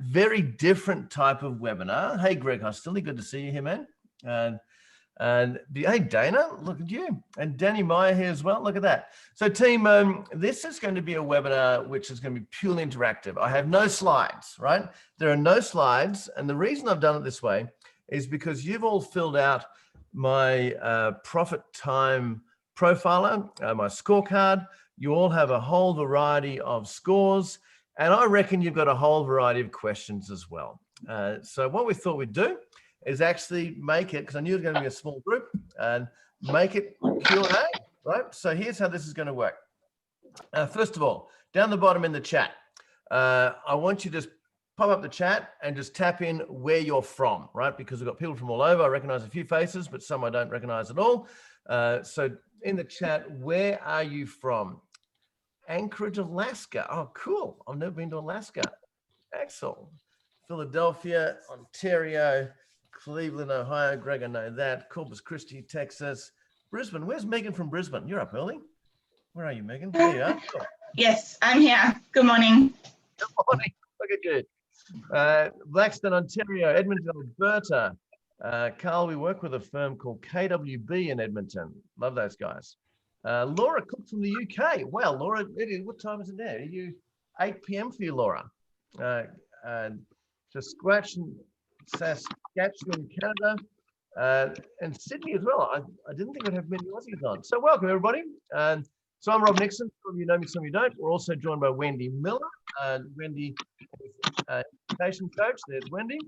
Very different type of webinar. Hey, Greg Hostilly, good to see you here, man. And hey, Dana, look at you. And Danny Meyer here as well. Look at that. So team, this is going to be a webinar which is going to be purely interactive. I have no slides, right? There are no slides. And the reason I've done it this way is because you've all filled out my profit time profiler, my scorecard. You all have a whole variety of scores. And I reckon you've got a whole variety of questions as well. So what we thought we'd do is actually make it, because I knew it was going to be a small group, and make it Q&A, right? So here's how this is going to work. First of all, down the bottom in the chat, I want you to just pop up the chat and just tap in where you're from, right? Because we've got people from all over. I recognize a few faces, but some I don't recognize at all. So in the chat, where are you from? Anchorage, Alaska. Oh, cool. I've never been to Alaska. Excellent. Philadelphia, Ontario, Cleveland, Ohio. Greg, I know that. Corpus Christi, Texas. Brisbane. Where's Megan from Brisbane? You're up early. Where are you, Megan? There you are. Cool. Yes, I'm here. Good morning. Good morning. Look at you. Blackstone, Ontario, Edmonton, Alberta. Carl, we work with a firm called KWB in Edmonton. Love those guys. Laura Cook from the UK. Wow, Laura, what time is it there? Are you 8 p.m. for you, Laura? Saskatchewan, Canada, and Sydney as well. I didn't think we'd have many Aussies on. So welcome, everybody. So I'm Rob Nixon. Some of you know me, some of you don't. We're also joined by Wendy Miller. Wendy, education coach. There's Wendy.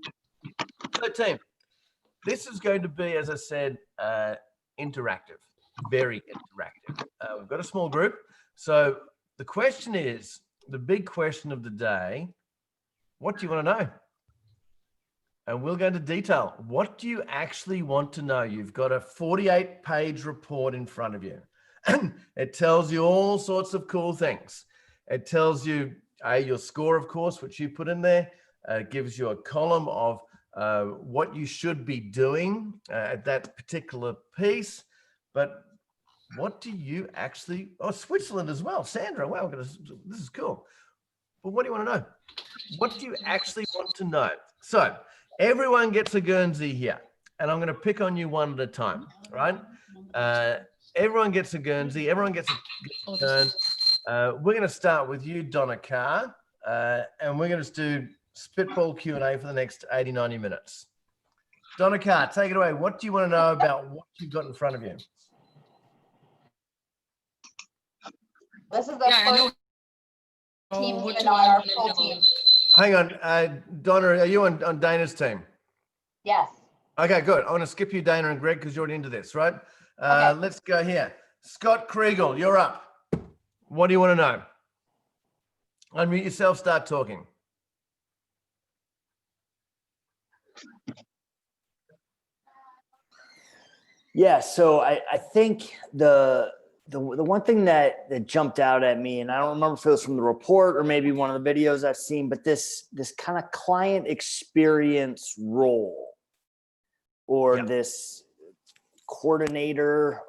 So team, this is going to be, as I said, interactive. Very interactive. We've got a small group. So the question is, the big question of the day, what do you want to know? And we'll go into detail. What do you actually want to know? You've got a 48-page report in front of you. It tells you all sorts of cool things. It tells you your score, of course, which you put in there. It gives you a column of what you should be doing at that particular piece. But what do you actually, Switzerland as well. Sandra, wow, this is cool. But what do you want to know? What do you actually want to know? So everyone gets a Guernsey here, and I'm going to pick on you one at a time, right? Everyone gets a Guernsey. Everyone gets a turn. We're going to start with you, Donna Carr, and we're going to do spitball Q&A for the next 80, 90 minutes. Donna Carr, take it away. What do you want to know about what you've got in front of you? This is the first team and our full team. Hang on, Donna, are you on Dana's team? Yes. Okay, good. I want to skip you, Dana and Greg, because you're already into this, right? Okay. Let's go here. Scott Kriegel, you're up. What do you want to know? Unmute yourself, start talking. Yeah, so I think the one thing that jumped out at me, and I don't remember if it was from the report or maybe one of the videos I've seen, but this kind of client experience role or this coordinator,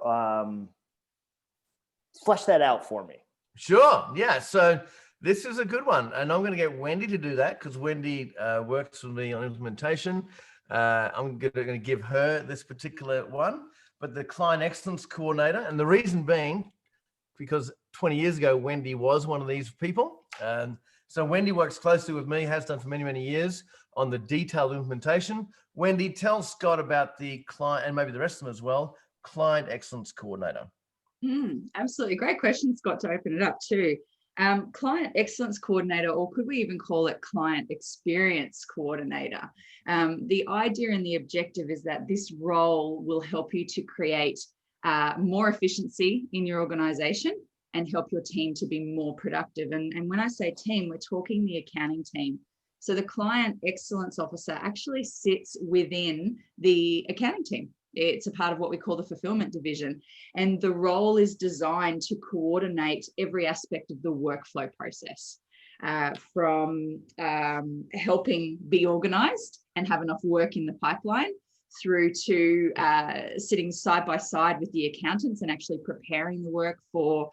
flesh that out for me. Sure. Yeah. So this is a good one. And I'm going to get Wendy to do that because Wendy works with me on implementation. I'm going to give her this particular one, but the client excellence coordinator. And the reason being, because 20 years ago, Wendy was one of these people. So Wendy works closely with me, has done for many, many years on the detailed implementation. Wendy, tell Scott about the client and maybe the rest of them as well, client excellence coordinator. Absolutely. Great question, Scott, to open it up too. Client excellence coordinator, or could we even call it client experience coordinator? The idea and the objective is that this role will help you to create more efficiency in your organization and help your team to be more productive. And when I say team, we're talking the accounting team. So the client excellence officer actually sits within the accounting team. It's a part of what we call the fulfillment division. And the role is designed to coordinate every aspect of the workflow process, from helping be organized and have enough work in the pipeline through to sitting side by side with the accountants and actually preparing the work for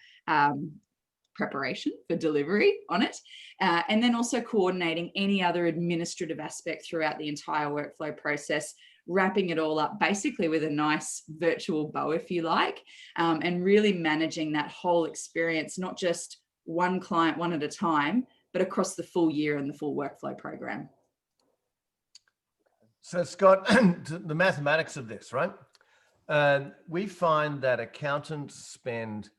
preparation for delivery on it. And then also coordinating any other administrative aspect throughout the entire workflow process, wrapping it all up basically with a nice virtual bow, if you like, and really managing that whole experience, not just one client, one at a time, but across the full year and the full workflow program. So Scott, the mathematics of this, right? We find that accountants spend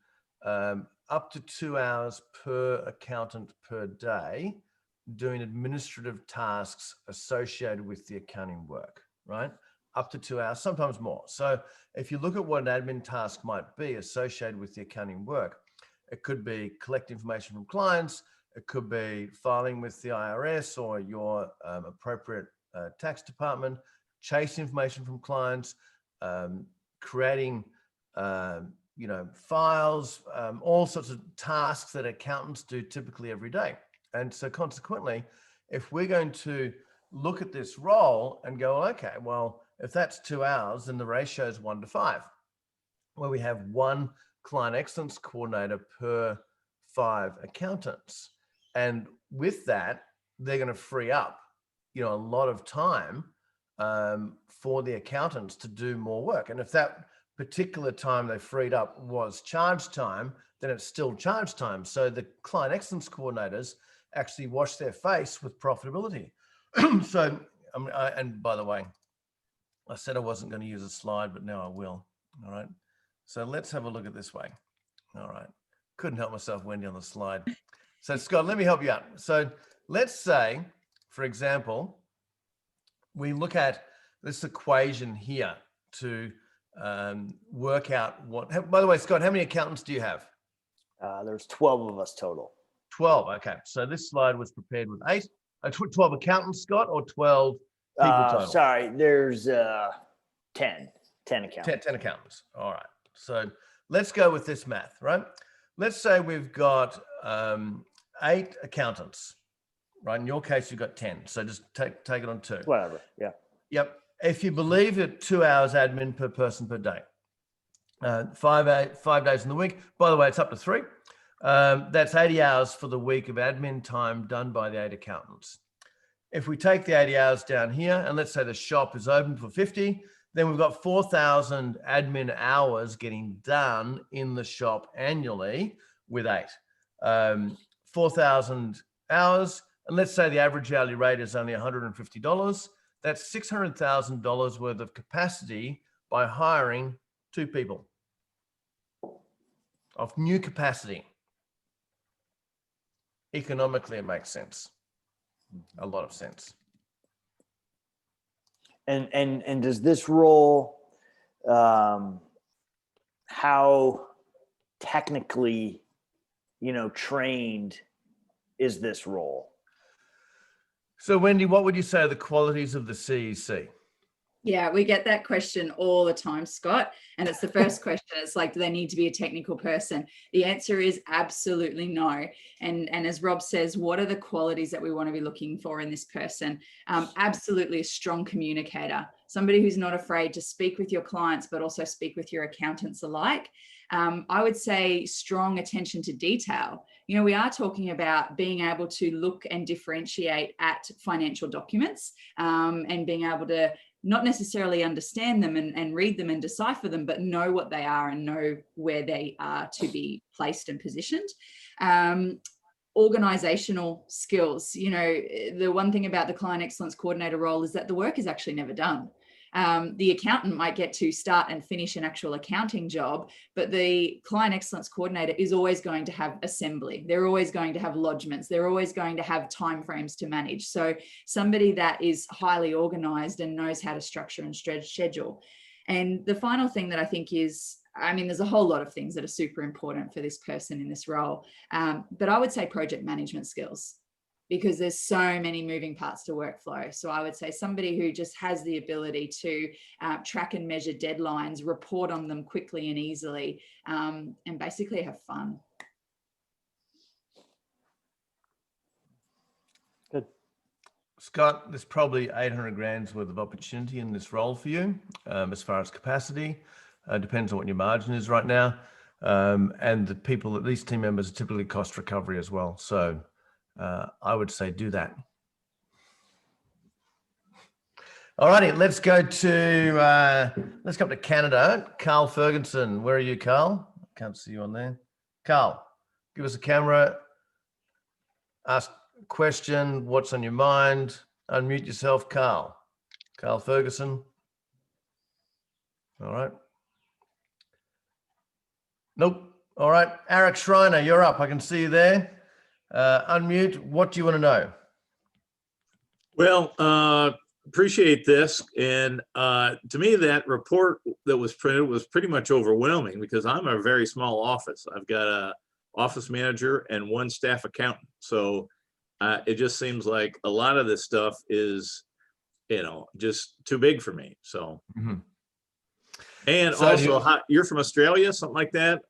up to 2 hours per accountant per day doing administrative tasks associated with the accounting work, right? Up to 2 hours, sometimes more. So if you look at what an admin task might be associated with the accounting work, it could be collect information from clients, it could be filing with the IRS or your appropriate tax department, chase information from clients, creating files, all sorts of tasks that accountants do typically every day. And so consequently, if we're going to look at this role and go, okay, well, if that's 2 hours, then the ratio is 1 to 5, where we have one client excellence coordinator per 5 accountants. And with that, they're going to free up, a lot of time for the accountants to do more work. And if that particular time they freed up was charge time, then it's still charge time. So the client excellence coordinators actually wash their face with profitability. So, and by the way, I said I wasn't going to use a slide, but now I will. All right. So let's have a look at this way. All right. Couldn't help myself, Wendy, on the slide. So Scott, let me help you out. So let's say, for example, we look at this equation here to work out what, by the way, Scott, how many accountants do you have? There's 12 of us total. 12. Okay. So this slide was prepared with 12 accountants, Scott, or 12 people total? Sorry, there's 10 accountants. 10 accountants. All right. So let's go with this math, right? Let's say we've got 8 accountants, right? In your case, you've got 10. So just take it on 2. Whatever. Yeah. Yep. If you believe it, 2 hours admin per person per day, 5 days in the week. By the way, it's up to 3. That's 80 hours for the week of admin time done by the 8 accountants. If we take the 80 hours down here, and let's say the shop is open for 50, then we've got 4,000 admin hours getting done in the shop annually with 8. 4,000 hours, and let's say the average hourly rate is only $150. That's $600,000 worth of capacity by hiring 2 people of new capacity. Economically, it makes sense. A lot of sense. And does this role, how technically, trained is this role? So Wendy, what would you say are the qualities of the CEC? Yeah, we get that question all the time, Scott. And it's the first question. It's like, do they need to be a technical person? The answer is absolutely no. And as Rob says, what are the qualities that we want to be looking for in this person? Absolutely a strong communicator, somebody who's not afraid to speak with your clients, but also speak with your accountants alike. I would say strong attention to detail. We are talking about being able to look and differentiate at financial documents and being able to not necessarily understand them and read them and decipher them, but know what they are and know where they are to be placed and positioned. Organizational skills. The one thing about the client excellence coordinator role is that the work is actually never done. The accountant might get to start and finish an actual accounting job, but the client excellence coordinator is always going to have assembly. They're always going to have lodgements. They're always going to have timeframes to manage. So somebody that is highly organized and knows how to structure and schedule. And the final thing that I think is, there's a whole lot of things that are super important for this person in this role, but I would say project management skills, because there's so many moving parts to workflow. So I would say somebody who just has the ability to track and measure deadlines, report on them quickly and easily, and basically have fun. Good. Scott, there's probably 800 grand's worth of opportunity in this role for you as far as capacity. Depends on what your margin is right now. And the people, these team members are typically cost recovery as well. So I would say do that. All righty, let's go to Canada. Carl Ferguson, where are you, Carl? I can't see you on there. Carl, give us a camera. Ask a question. What's on your mind? Unmute yourself, Carl. Carl Ferguson. All right. Nope. All right. Eric Schreiner, you're up. I can see you there. Unmute. What do you want to know? Well, appreciate this. And to me, that report that was printed was pretty much overwhelming because I'm a very small office. I've got a office manager and one staff accountant. So it just seems like a lot of this stuff is, just too big for me. So. And So also, you're from Australia, something like that.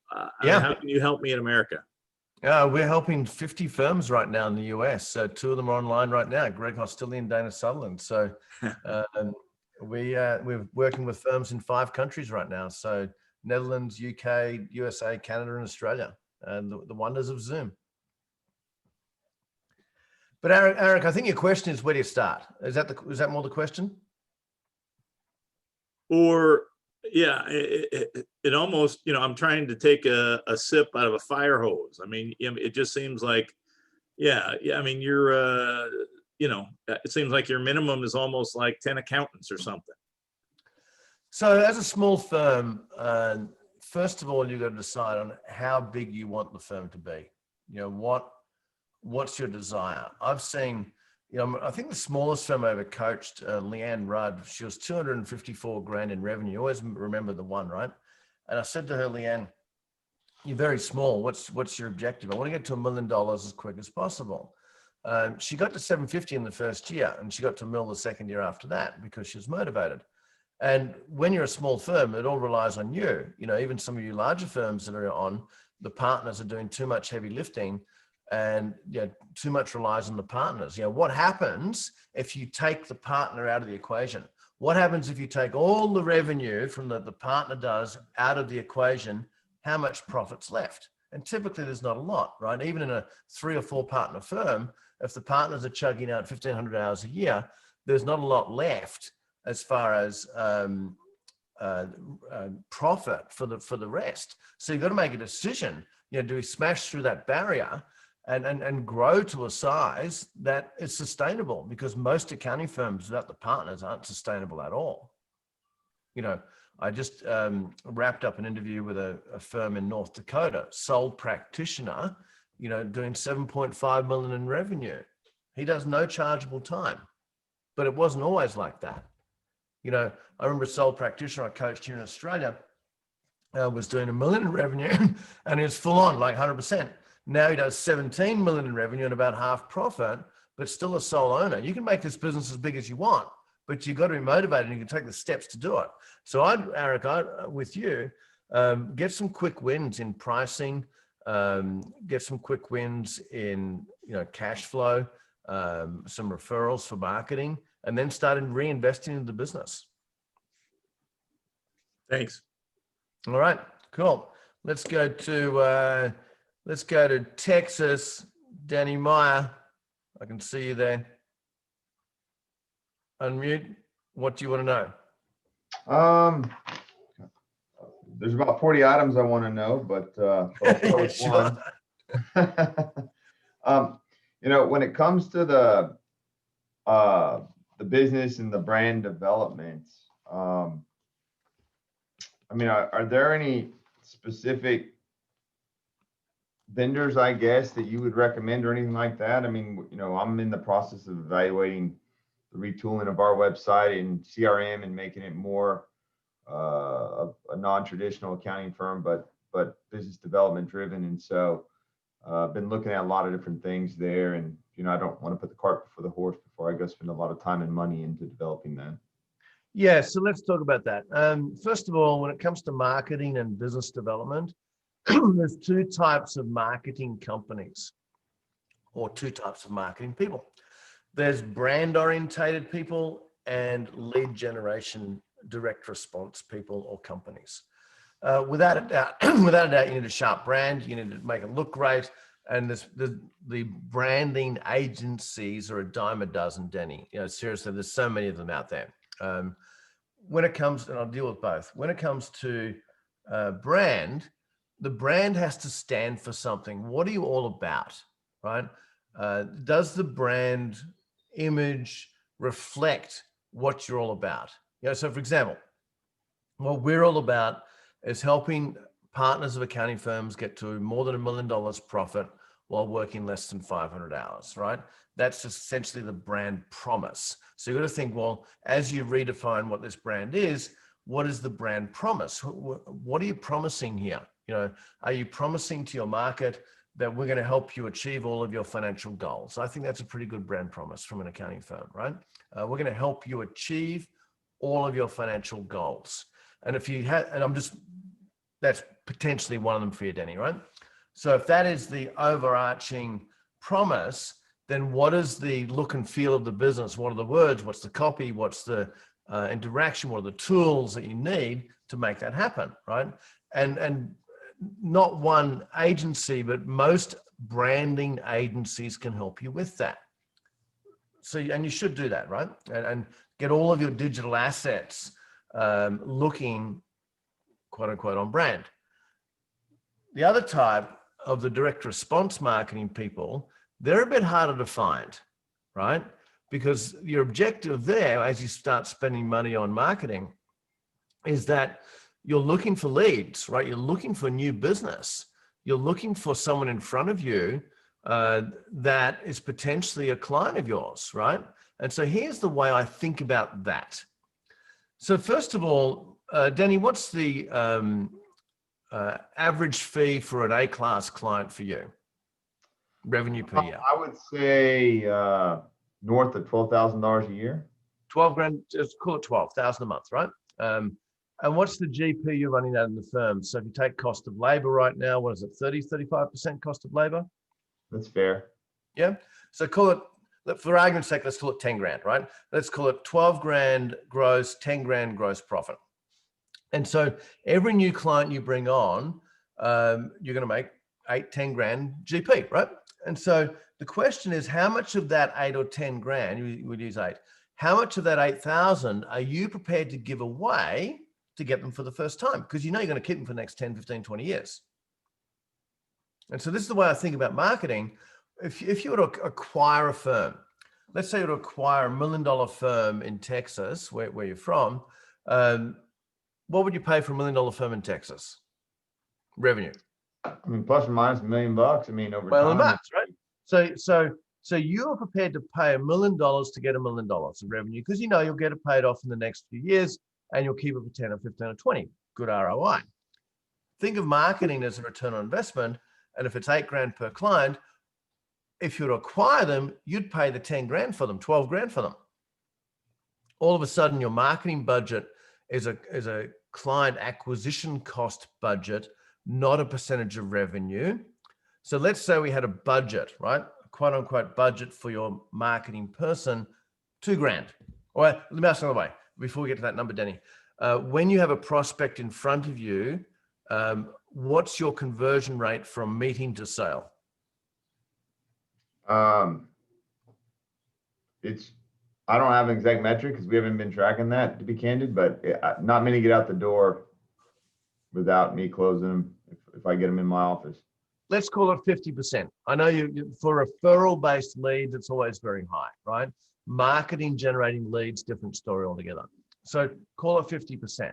Yeah. How can you help me in America? We're helping 50 firms right now in the US. So 2 of them are online right now, Greg Hostilli and Dana Sutherland. So we're working with firms in 5 countries right now. So Netherlands, UK, USA, Canada, and Australia, and the wonders of Zoom. But Eric, I think your question is, where do you start? Is that more the question? Or yeah, it almost, I'm trying to take a sip out of a fire hose. I mean, it just seems like, yeah. I mean, you're, it seems like your minimum is almost like 10 accountants or something. So as a small firm, first of all, you've got to decide on how big you want the firm to be. What's your desire? I've seen, I think the smallest firm I ever coached, Leanne Rudd, she was 254 grand in revenue. You always remember the one, right? And I said to her, Leanne, you're very small. What's your objective? I want to get to $1 million as quick as possible. She got to 750 in the first year, and she got to $1 million the second year after that because she was motivated. And when you're a small firm, it all relies on you. Even some of you larger firms that are on, the partners are doing too much heavy lifting, and too much relies on the partners. What happens if you take the partner out of the equation? What happens if you take all the revenue from the partner does out of the equation? How much profit's left? And typically there's not a lot, right? Even in a 3 or 4 partner firm, if the partners are chugging out 1,500 hours a year, there's not a lot left as far as profit for the rest. So you've got to make a decision. Do we smash through that barrier and grow to a size that is sustainable? Because most accounting firms without the partners aren't sustainable at all. I just wrapped up an interview with a firm in North Dakota, sole practitioner, doing 7.5 million in revenue. He does no chargeable time, but it wasn't always like that. I remember a sole practitioner I coached here in Australia was doing $1 million in revenue and he was full on, like 100%. Now he does 17 million in revenue and about half profit, but still a sole owner. You can make this business as big as you want, but you've got to be motivated and you can take the steps to do it. So Eric, with you, get some quick wins in pricing, get some quick wins in cash flow, some referrals for marketing, and then start reinvesting in the business. Thanks. All right, cool. Let's go to Texas. Danny Meyer, I can see you there. Unmute. What do you want to know? There's about 40 items I want to know, but Sure. when it comes to the business and the brand development, are there any specific vendors, I guess, that you would recommend or anything like that? I'm in the process of evaluating the retooling of our website and CRM and making it more a non-traditional accounting firm, but business development driven. And so I've been looking at a lot of different things there, and I don't want to put the cart before the horse before I go spend a lot of time and money into developing that. Yeah, so let's talk about that. First of all, when it comes to marketing and business development, there's 2 types of marketing companies or 2 types of marketing people. There's brand orientated people and lead generation direct response people or companies. without a doubt, without a doubt, you need a sharp brand. You need to make it look great. And the branding agencies are a dime a dozen, Denny. You know, seriously, there's so many of them out there. When it comes, and I'll deal with both. When it comes to brand, the brand has to stand for something. What are you all about, right? Does the brand image reflect what you're all about? You know, so for example, what we're all about is helping partners of accounting firms get to more than $1 million profit while working less than 500 hours, right? That's essentially the brand promise. So you got to think, well, as you redefine what this brand is, what is the brand promise? What are you promising here? You know, are you promising to your market that we're going to help you achieve all of your financial goals? I think that's a pretty good brand promise from an accounting firm, right? We're going to help you achieve all of your financial goals. And if you had, and that's potentially one of them for you, Denny, right? So if that is the overarching promise, then what is the look and feel of the business? What are the words? What's the copy? What's the interaction? What are the tools that you need to make that happen, right? And not one agency, but most branding agencies can help you with that. So, and you should do that, right? And get all of your digital assets looking quote unquote on brand. The other type of the direct response marketing people, they're a bit harder to find, right? Because your objective there, as you start spending money on marketing, is that you're looking for leads, right? You're looking for new business. You're looking for someone in front of you that is potentially a client of yours, right? And so here's the way I think about that. So first of all, Denny, what's the average fee for an A-class client for you? Revenue per year? I would say north of $12,000 a year. 12 grand, just call it 12,000 a month, right? And what's the GP you're running out in the firm? So if you take cost of labor right now, what is it, 35% cost of labor? That's fair. Yeah. So call it, for argument's sake, let's call it 10 grand, right? Let's call it 12 grand gross, 10 grand gross profit. And so every new client you bring on, you're going to make 8, 10 grand GP, right? And so the question is, how much of that 8 or 10 grand, you would use 8, how much of that 8,000 are you prepared to give away to get them for the first time? Because you know you're going to keep them for the next 10, 15, 20 years. And so this is the way I think about marketing. If you were to acquire a firm, let's say you were to acquire $1 million firm in Texas, where you're from, what would you pay for $1 million firm in Texas? Revenue. I mean, plus or minus $1 million. I mean, over Well, time. bucks, right? So you're prepared to pay $1 million to get $1 million of revenue because you know you'll get it paid off in the next few years and you'll keep it for 10 or 15 or 20. Good ROI. Think of marketing as a return on investment. And if it's 8 grand per client, if you were to acquire them, you'd pay the 10 grand for them, 12 grand for them. All of a sudden, your marketing budget is a client acquisition cost budget, not a percentage of revenue. So let's say we had a budget, right? A quote unquote budget for your marketing person, 2 grand. All right, let me ask another way before we get to that number, Denny. When you have a prospect in front of you, what's your conversion rate from meeting to sale? I don't have an exact metric because we haven't been tracking that, to be candid, but not many get out the door without me closing them if I get them in my office. Let's call it 50%. I know you for referral-based leads, it's always very high, right? Marketing generating leads, different story altogether. So call it 50%.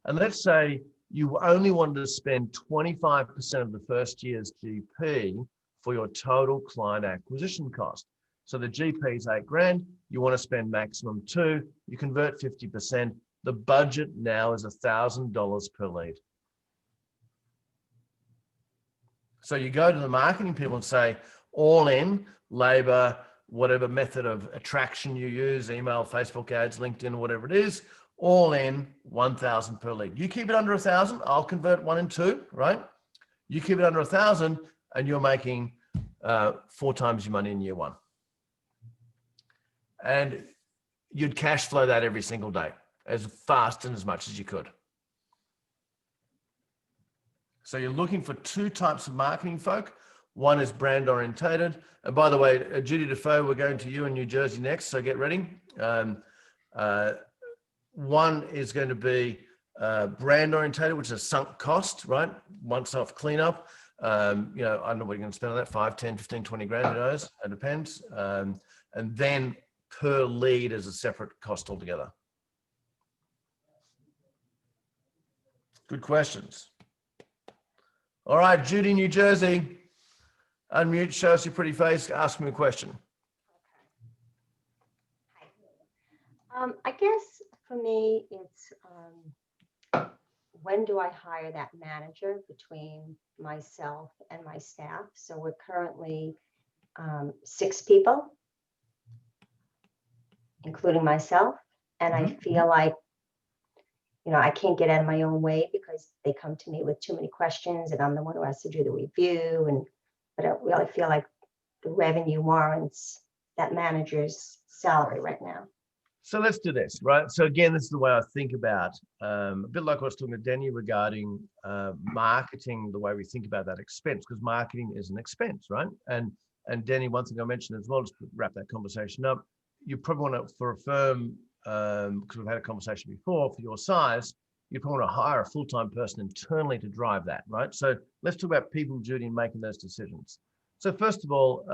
And let's say you only wanted to spend 25% of the first year's GP for your total client acquisition cost. So the GP is 8 grand, you want to spend maximum 2, you convert 50%. The budget now is $1,000 per lead. So you go to the marketing people and say, all in, labor, whatever method of attraction you use, email, Facebook ads, LinkedIn, whatever it is, all in 1,000 per lead. You keep it under 1,000, I'll convert 1 and 2, right? You keep it under 1,000 and you're making 4 times your money in year 1. And you'd cash flow that every single day as fast and as much as you could. So you're looking for two types of marketing folk. One is brand orientated. And by the way, Judy Defoe, we're going to you in New Jersey next, so get ready. One is going to be brand orientated, which is a sunk cost, right? Once off cleanup. I don't know what you're going to spend on that, 5, 10, 15, 20 grand, who knows? It depends. And then per lead is a separate cost altogether. Good questions. All right, Judy, New Jersey. Unmute, show us your pretty face, ask me a question. I guess for me, it's when do I hire that manager between myself and my staff? So we're currently 6 people, including myself. And I feel like, I can't get out of my own way because they come to me with too many questions and I'm the one who has to do the review. But I really feel like the revenue warrants that manager's salary right now. So let's do this, right? So again, this is the way I think about, a bit like I was talking to Danny regarding marketing, the way we think about that expense, because marketing is an expense, right? And Danny, one thing I mentioned as well, just to wrap that conversation up, you probably want to, for a firm, because we've had a conversation before, for your size, you probably want to hire a full-time person internally to drive that, right? So let's talk about people, Judy, in making those decisions. So first of all,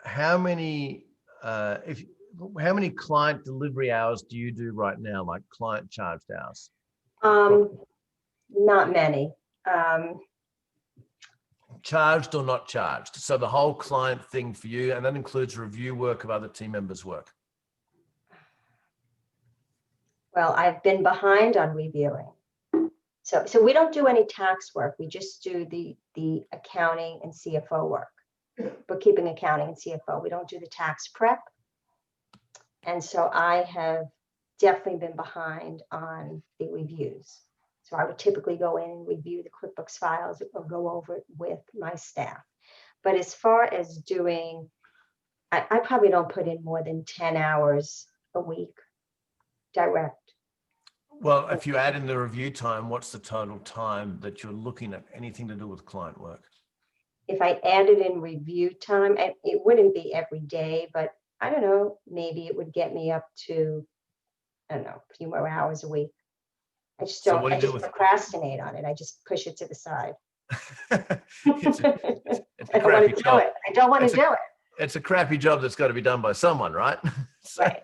how many client delivery hours do you do right now, like client charged hours? Not many. Charged or not charged? So the whole client thing for you, and that includes review work of other team members' work. Well, I've been behind on reviewing. So we don't do any tax work. We just do the accounting and CFO work. Bookkeeping, accounting, and CFO. We don't do the tax prep. And so I have definitely been behind on the reviews. So I would typically go in and review the QuickBooks files or go over it with my staff. But as far as doing, I probably don't put in more than 10 hours a week direct. Well, if you add in the review time, what's the total time that you're looking at anything to do with client work? If I added in review time, it wouldn't be every day, but I don't know, maybe it would get me up to, I don't know, a few more hours a week. I just So don't, what do I you do just with- procrastinate on it. I just push it to the side. It's a I don't want crappy to do job. it. I don't want It's to do it. It's a crappy job that's got to be done by someone, right? So, Right.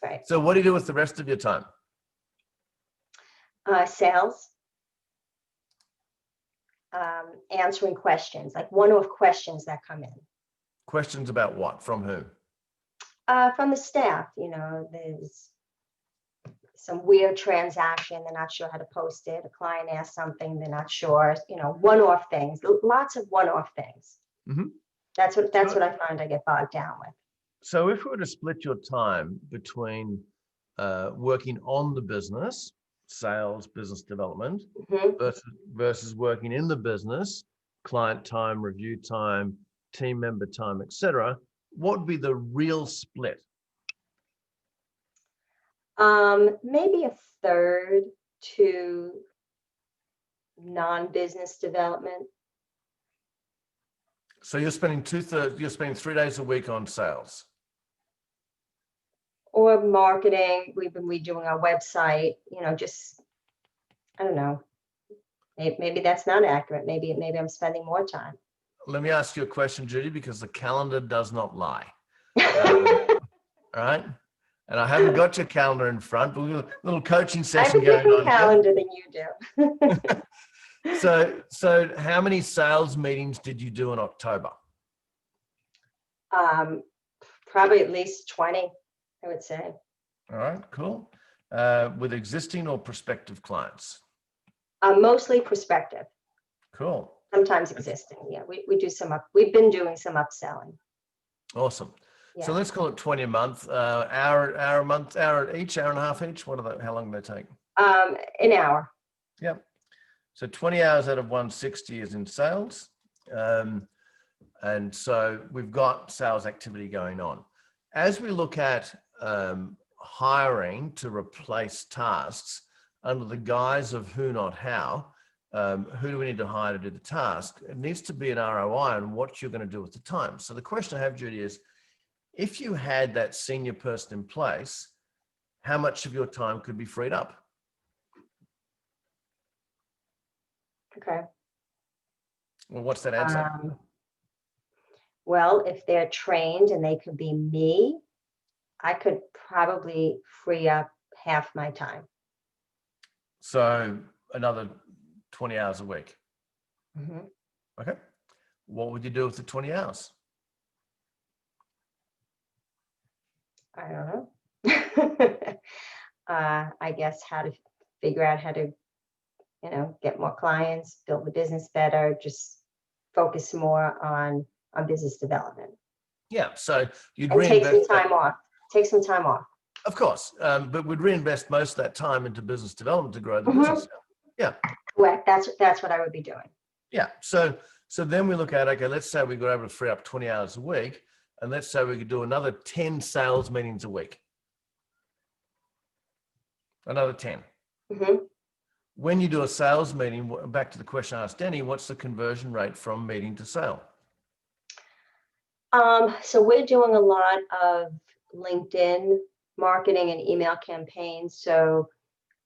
Right. so what do you do with the rest of your time? Sales. Answering questions, like one-off questions that come in. Questions about what? From whom? From the staff, there's some weird transaction, they're not sure how to post it. A client asks something, they're not sure, one-off things, lots of one-off things. Mhm. That's what I find I get bogged down with. So if we were to split your time between working on the business, sales, business development, Mhm. versus working in the business, client time, review time, team member time, etc., what would be the real split? Maybe a third to non-business development. So you're spending 2/3, you're spending 3 days a week on sales. Or marketing. We've been redoing our website, just, I don't know. Maybe that's not accurate. Maybe I'm spending more time. Let me ask you a question, Judy, because the calendar does not lie. All right. And I haven't got your calendar in front, but we've got a little coaching I have session a going different on here. calendar than you do. So how many sales meetings did you do in October? Probably at least 20, I would say. All right, cool. With existing or prospective clients? Mostly prospective, Cool. sometimes existing. Yeah, we do we've been doing some upselling. Awesome. So Yeah. let's call it 20 a month, hour a month, hour each, hour and a half each. How long do they take? An hour. Yep. So 20 hours out of 160 is in sales. And so we've got sales activity going on. As we look at hiring to replace tasks under the guise of who, not how, who do we need to hire to do the task? It needs to be an ROI on what you're going to do with the time. So the question I have, Judy, is if you had that senior person in place, how much of your time could be freed up? Okay. Well, what's that answer? Well, if they're trained and they could be me, I could probably free up half my time. So another 20 hours a week. Mhm. Okay. What would you do with the 20 hours? I don't know. I guess how to figure out how to, get more clients, build the business better, just focus more on business development. Yeah. So you'd And take some reinvest that, time off. Take some time off. of course, but we'd reinvest most of that time into business development to grow the Mhm. business. Correct. That's what I would be doing. Yeah. So then we look at, okay, let's say we got able to free up 20 hours a week, and let's say we could do another 10 sales meetings a week. Another 10. Mhm. When you do a sales meeting, back to the question I asked Denny, what's the conversion rate from meeting to sale? So we're doing a lot of LinkedIn marketing and email campaigns. So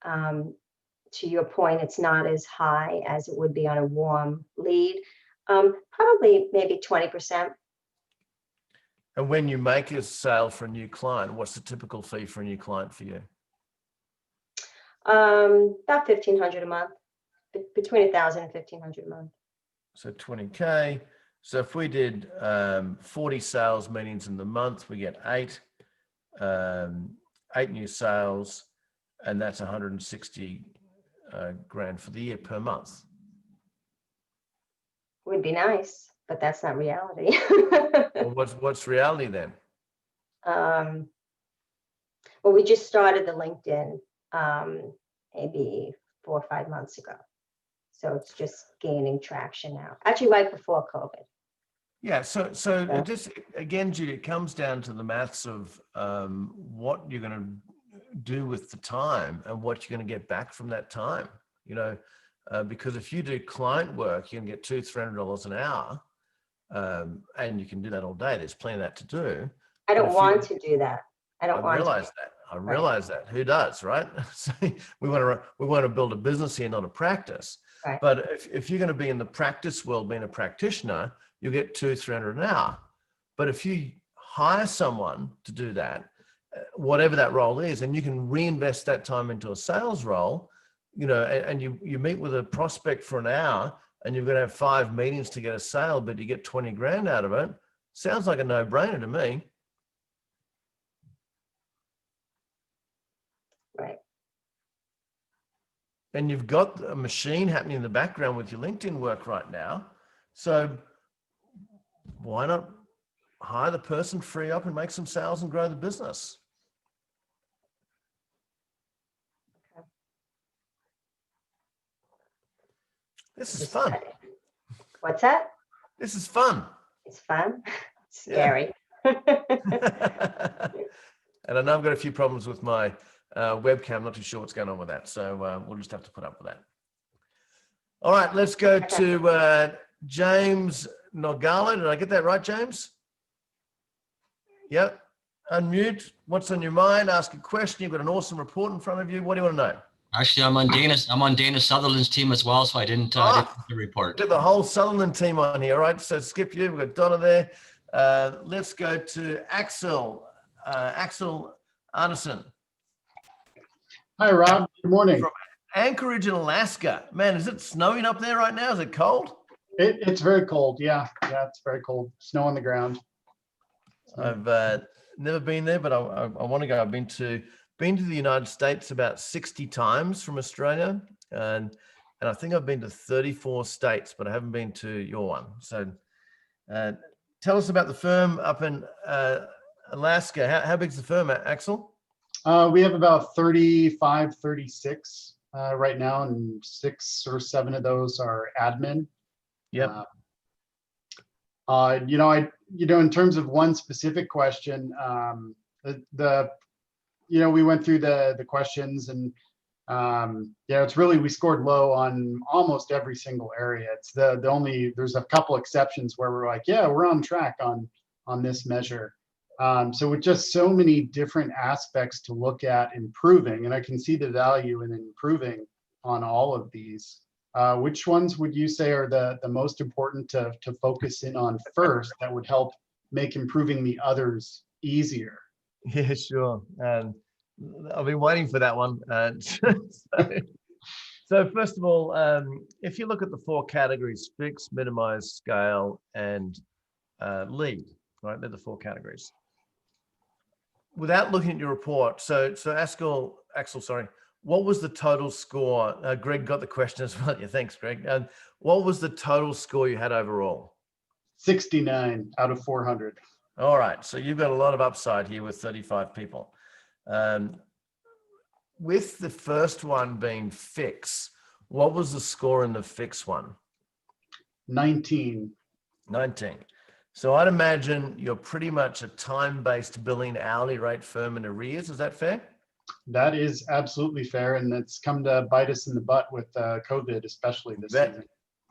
to your point, it's not as high as it would be on a warm lead. Probably maybe 20%. And when you make a sale for a new client, what's the typical fee for a new client for you? About 1,500 a month, between 1,000 and 1,500 a month. So 20K. So if we did 40 sales meetings in the month, we get eight new sales, and that's 160 grand for the year per month. Would be nice, but that's not reality. Well, what's reality then? Well, we just started the LinkedIn maybe 4 or 5 months ago. So it's just gaining traction now. Actually, right before COVID. Yeah. So Yeah. it just, again, Judy, it comes down to the maths of what you're going to do with the time and what you're going to get back from that time, because if you do client work, you can get $200-300 an hour, and you can do that all day. There's plenty of that to do. I But don't if want to do that. I don't want realize to. that. I realize that. Who does, right? So we want to build a business here, not a practice. Right. But if you're going to be in the practice world, being a practitioner, you'll get $200-300 an hour. But if you hire someone to do that, whatever that role is, and you can reinvest that time into a sales role, and you meet with a prospect for an hour, and you're going to have 5 meetings to get a sale, but you get 20 grand out of it. Sounds like a no-brainer to me. Right. And you've got a machine happening in the background with your LinkedIn work right now. So why not hire the person, free up, and make some sales and grow the business? Okay. This is fun. What's that? This is fun. It's fun. It's Yeah. scary. And I know I've got a few problems with my webcam. Not too sure what's going on with that. So we'll just have to put up with that. All right, let's go to James Nogala. Did I get that right, James? Yep. Unmute. What's on your mind? Ask a question. You've got an awesome report in front of you. What do you want to know? Actually, I'm on Dana Sutherland's team as well, so I didn't get the report. We've got the whole Sutherland team on here. All right, so skip you. We've got Donna there. Let's go to Axel. Axel Arneson. Hi, Rob. Good morning. From Anchorage in Alaska. Man, is it snowing up there right now? Is it cold? It's very cold. Yeah, it's very cold. Snow on the ground. I've never been there, but I want to go. I've been to the United States about 60 times from Australia, and I think I've been to 34 states, but I haven't been to your one. So tell us about the firm up in Alaska. How big's the firm, Axel? We have about 35, 36 right now, and 6 or 7 of those are admin. Yep. In terms of one specific question, we went through the questions, and Yeah, it's really, we scored low on almost every single area. It's the only, there's a couple exceptions where we're like, yeah, we're on track on this measure. So with just so many different aspects to look at improving, and I can see the value in improving on all of these. Which ones would you say are the most important to focus in on first that would help make improving the others easier? Yeah, sure. And I've been waiting for that one. So first of all, if you look at the 4 categories: fix, minimize, scale, and lead, right? They're the 4 categories. Without looking at your report, so Axel, sorry, what was the total score? Greg got the question as well. Yeah, thanks, Greg. And what was the total score you had overall? 69 out of 400. All right, so you've got a lot of upside here with 35 people. With the first one being fix, what was the score in the fix one? 19. 19. So I'd imagine you're pretty much a time-based billing hourly rate firm in arrears. Is that fair? That is absolutely fair, and it's come to bite us in the butt with COVID, especially this season.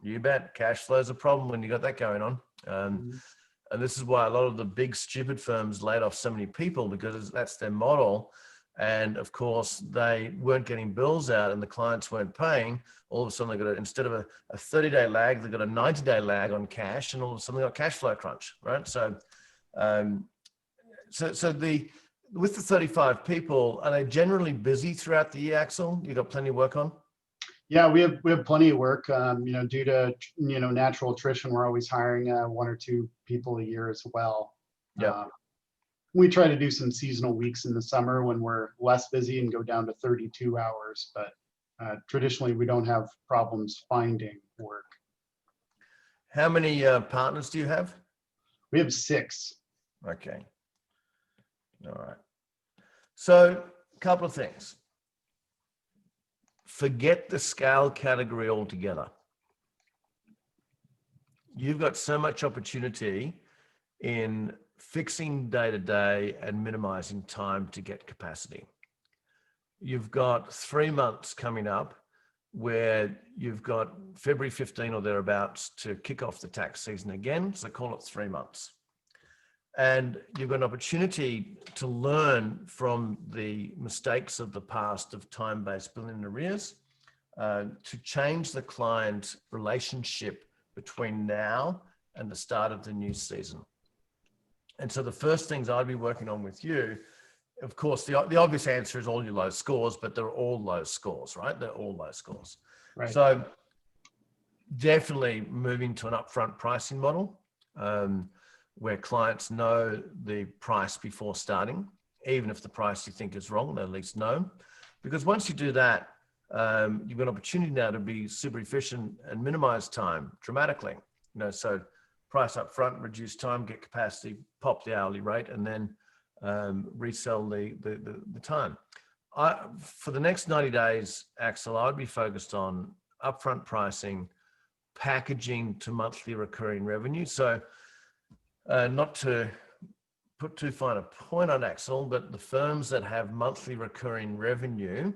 You bet. Cash flow is a problem when you got that going on. And this is why a lot of the big stupid firms laid off so many people, because that's their model. And of course, they weren't getting bills out and the clients weren't paying. All of a sudden, they got instead of a 30-day lag, they got a 90-day lag on cash, and all of a sudden they got cash flow crunch, right? So, with the 35 people, are they generally busy throughout the year, Axel? You got plenty of work on? Yeah, we have plenty of work. Due to natural attrition, we're always hiring 1 or 2 people a year as well. Yeah. We try to do some seasonal weeks in the summer when we're less busy and go down to 32 hours, but traditionally we don't have problems finding work. How many partners do you have? We have 6. Okay. All right. So a couple of things. Forget the scale category altogether. You've got so much opportunity in fixing day-to-day and minimizing time to get capacity. You've got 3 months coming up where you've got February 15 or thereabouts to kick off the tax season again. So call it 3 months. And you've got an opportunity to learn from the mistakes of the past of time-based billing and arrears, to change the client relationship between now and the start of the new season. And so the first things I'd be working on with you, of course, the obvious answer is all your low scores, but they're all low scores, right? They're all low scores. Right. So definitely moving to an upfront pricing model, where clients know the price before starting, even if the price you think is wrong, they at least know. Because once you do that, you've got an opportunity now to be super efficient and minimize time dramatically. So price up front, reduce time, get capacity, pop the hourly rate, and then resell the time. For the next 90 days, Axel, I'd be focused on upfront pricing, packaging to monthly recurring revenue. So not to put too fine a point on Axel, but the firms that have monthly recurring revenue,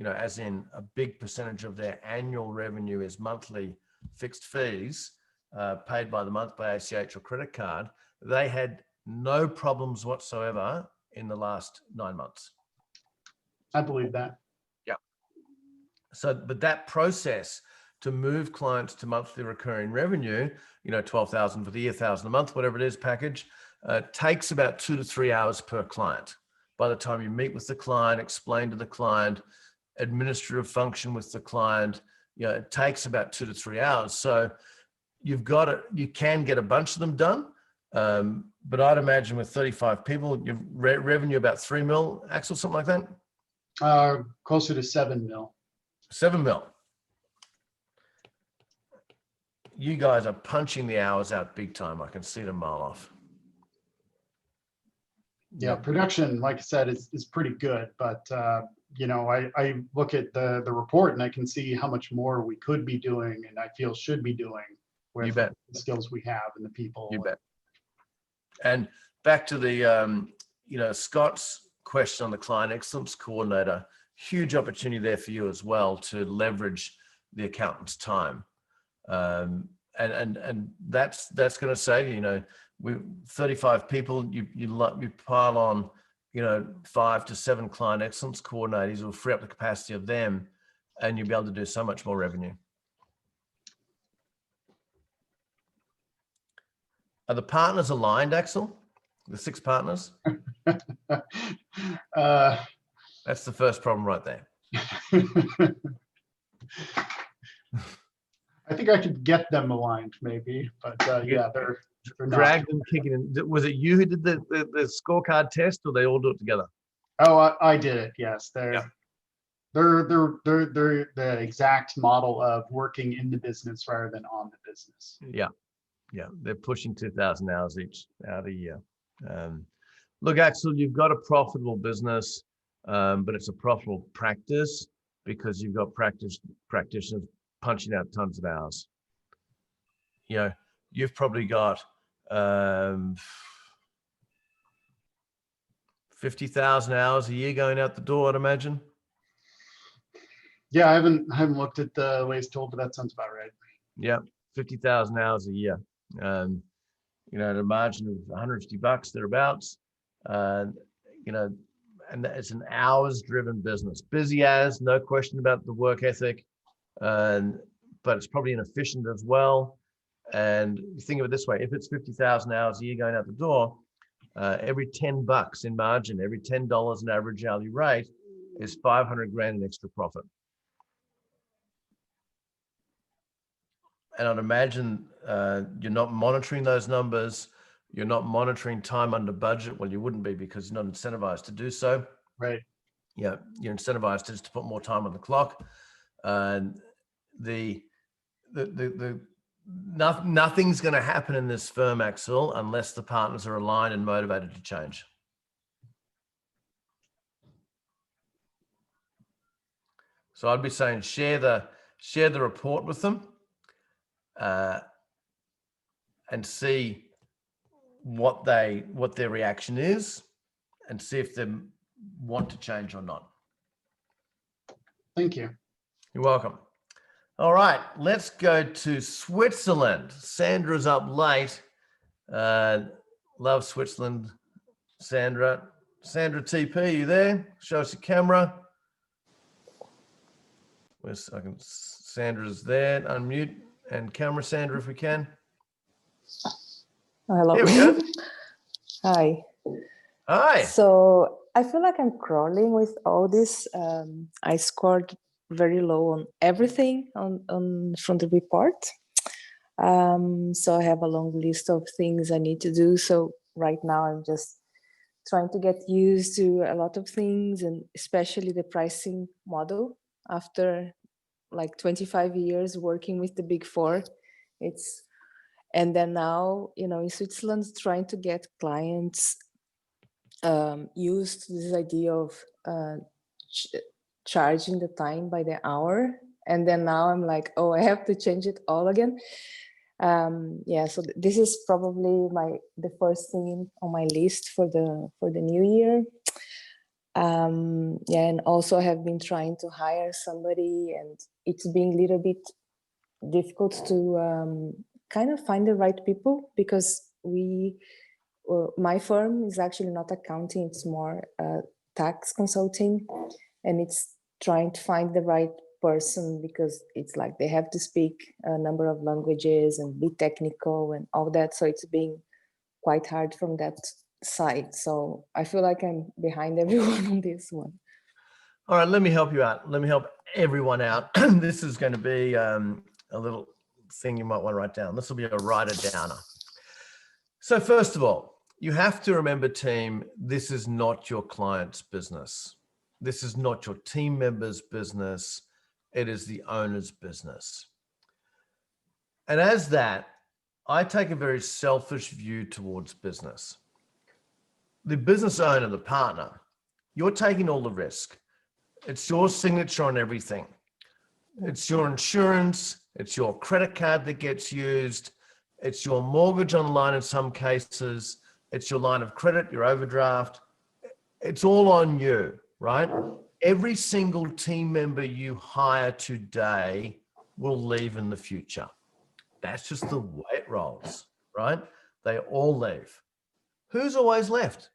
as in a big percentage of their annual revenue is monthly fixed fees paid by the month by ACH or credit card, they had no problems whatsoever in the last 9 months. I believe that. Yeah. So, but that process to move clients to monthly recurring revenue, 12,000 for the year, 1,000 a month, whatever it is, package, takes about 2 to 3 hours per client. By the time you meet with the client, explain to the client, administrative function with the client, it takes about 2 to 3 hours. So you can get a bunch of them done. But I'd imagine with 35 people, your revenue about 3 mil, Axel, something like that? Closer to 7 mil. 7 mil. You guys are punching the hours out big time. I can see it a mile off. Yeah, production, like I said, is pretty good, but I look at the report and I can see how much more we could be doing and I feel should be doing with the skills we have and the people. You bet. And back to the, Scott's question on the client excellence coordinator, huge opportunity there for you as well to leverage the accountant's time. And that's going to save, you know, we 35 people, you pile on, you know, 5 to 7 client excellence coordinators will free up the capacity of them, and you'll be able to do so much more revenue. Are the partners aligned, Axel? The 6 partners? That's the first problem right there. I think I could get them aligned maybe, but yeah, they're not. Drag them kicking in. Was it you who did the scorecard test, or they all do it together? Oh, I did it. Yes, Yeah. they're the exact model of working in the business rather than on the business. Yeah, yeah, they're pushing 2,000 hours each out a year. Look, Axel, you've got a profitable business, but it's a profitable practice because you've got practitioners punching out tons of hours. You know, you've probably got 50,000 hours a year going out the door, I'd imagine. Yeah, I haven't looked at the latest tool, but that sounds about right. Yeah, 50,000 hours a year. You know, at a margin of $150 thereabouts. You know, and it's an hours-driven business. Busy as, no question about the work ethic, but it's probably inefficient as well. And you think of it this way: if it's 50,000 hours a year going out the door, every $10 in margin, every $10 in average hourly rate is 500 grand in extra profit. And I'd imagine you're not monitoring those numbers. You're not monitoring time under budget. Well, you wouldn't be because you're not incentivized to do so. Right. Yeah, you're incentivized just to put more time on the clock. And nothing's going to happen in this firm, Axel, unless the partners are aligned and motivated to change. So I'd be saying share the report with them and see what their reaction is, and see if they want to change or not. Thank you. You're welcome. All right, let's go to Switzerland. Sandra's up late. Love Switzerland. Sandra TP, you there? Show us your camera. Sandra's there. Unmute and camera, Sandra, if we can. Hello. Here we go. Hi. Hi. So I feel like I'm crawling with all this. I scored very low on everything on from the report. So I have a long list of things I need to do. So right now I'm just trying to get used to a lot of things, and especially the pricing model. After like 25 years working with the Big Four, and then now, you know, in Switzerland, trying to get clients used to this idea of charging the time by the hour. And then now I'm like, oh, I have to change it all again. Yeah, so this is probably the first thing on my list for the new year. Yeah, and also I have been trying to hire somebody, and it's been a little bit difficult to kind of find the right people, because my firm is actually not accounting, it's more tax consulting, and it's trying to find the right person, because it's like they have to speak a number of languages and be technical and all that. So it's been quite hard from that side. So I feel like I'm behind everyone on this one. All right, let me help you out. Let me help everyone out. This is going to be a little thing you might want to write down. This will be a writer-downer. So first of all, you have to remember, team, this is not your client's business. This is not your team member's business. It is the owner's business. And as that, I take a very selfish view towards business. The business owner, the partner, you're taking all the risk. It's your signature on everything. It's your insurance. It's your credit card that gets used. It's your mortgage online in some cases. It's your line of credit, your overdraft. It's all on you, right? every single team member you hire today will leave in the future. That's just the way it rolls, right? They all leave. Who's always left?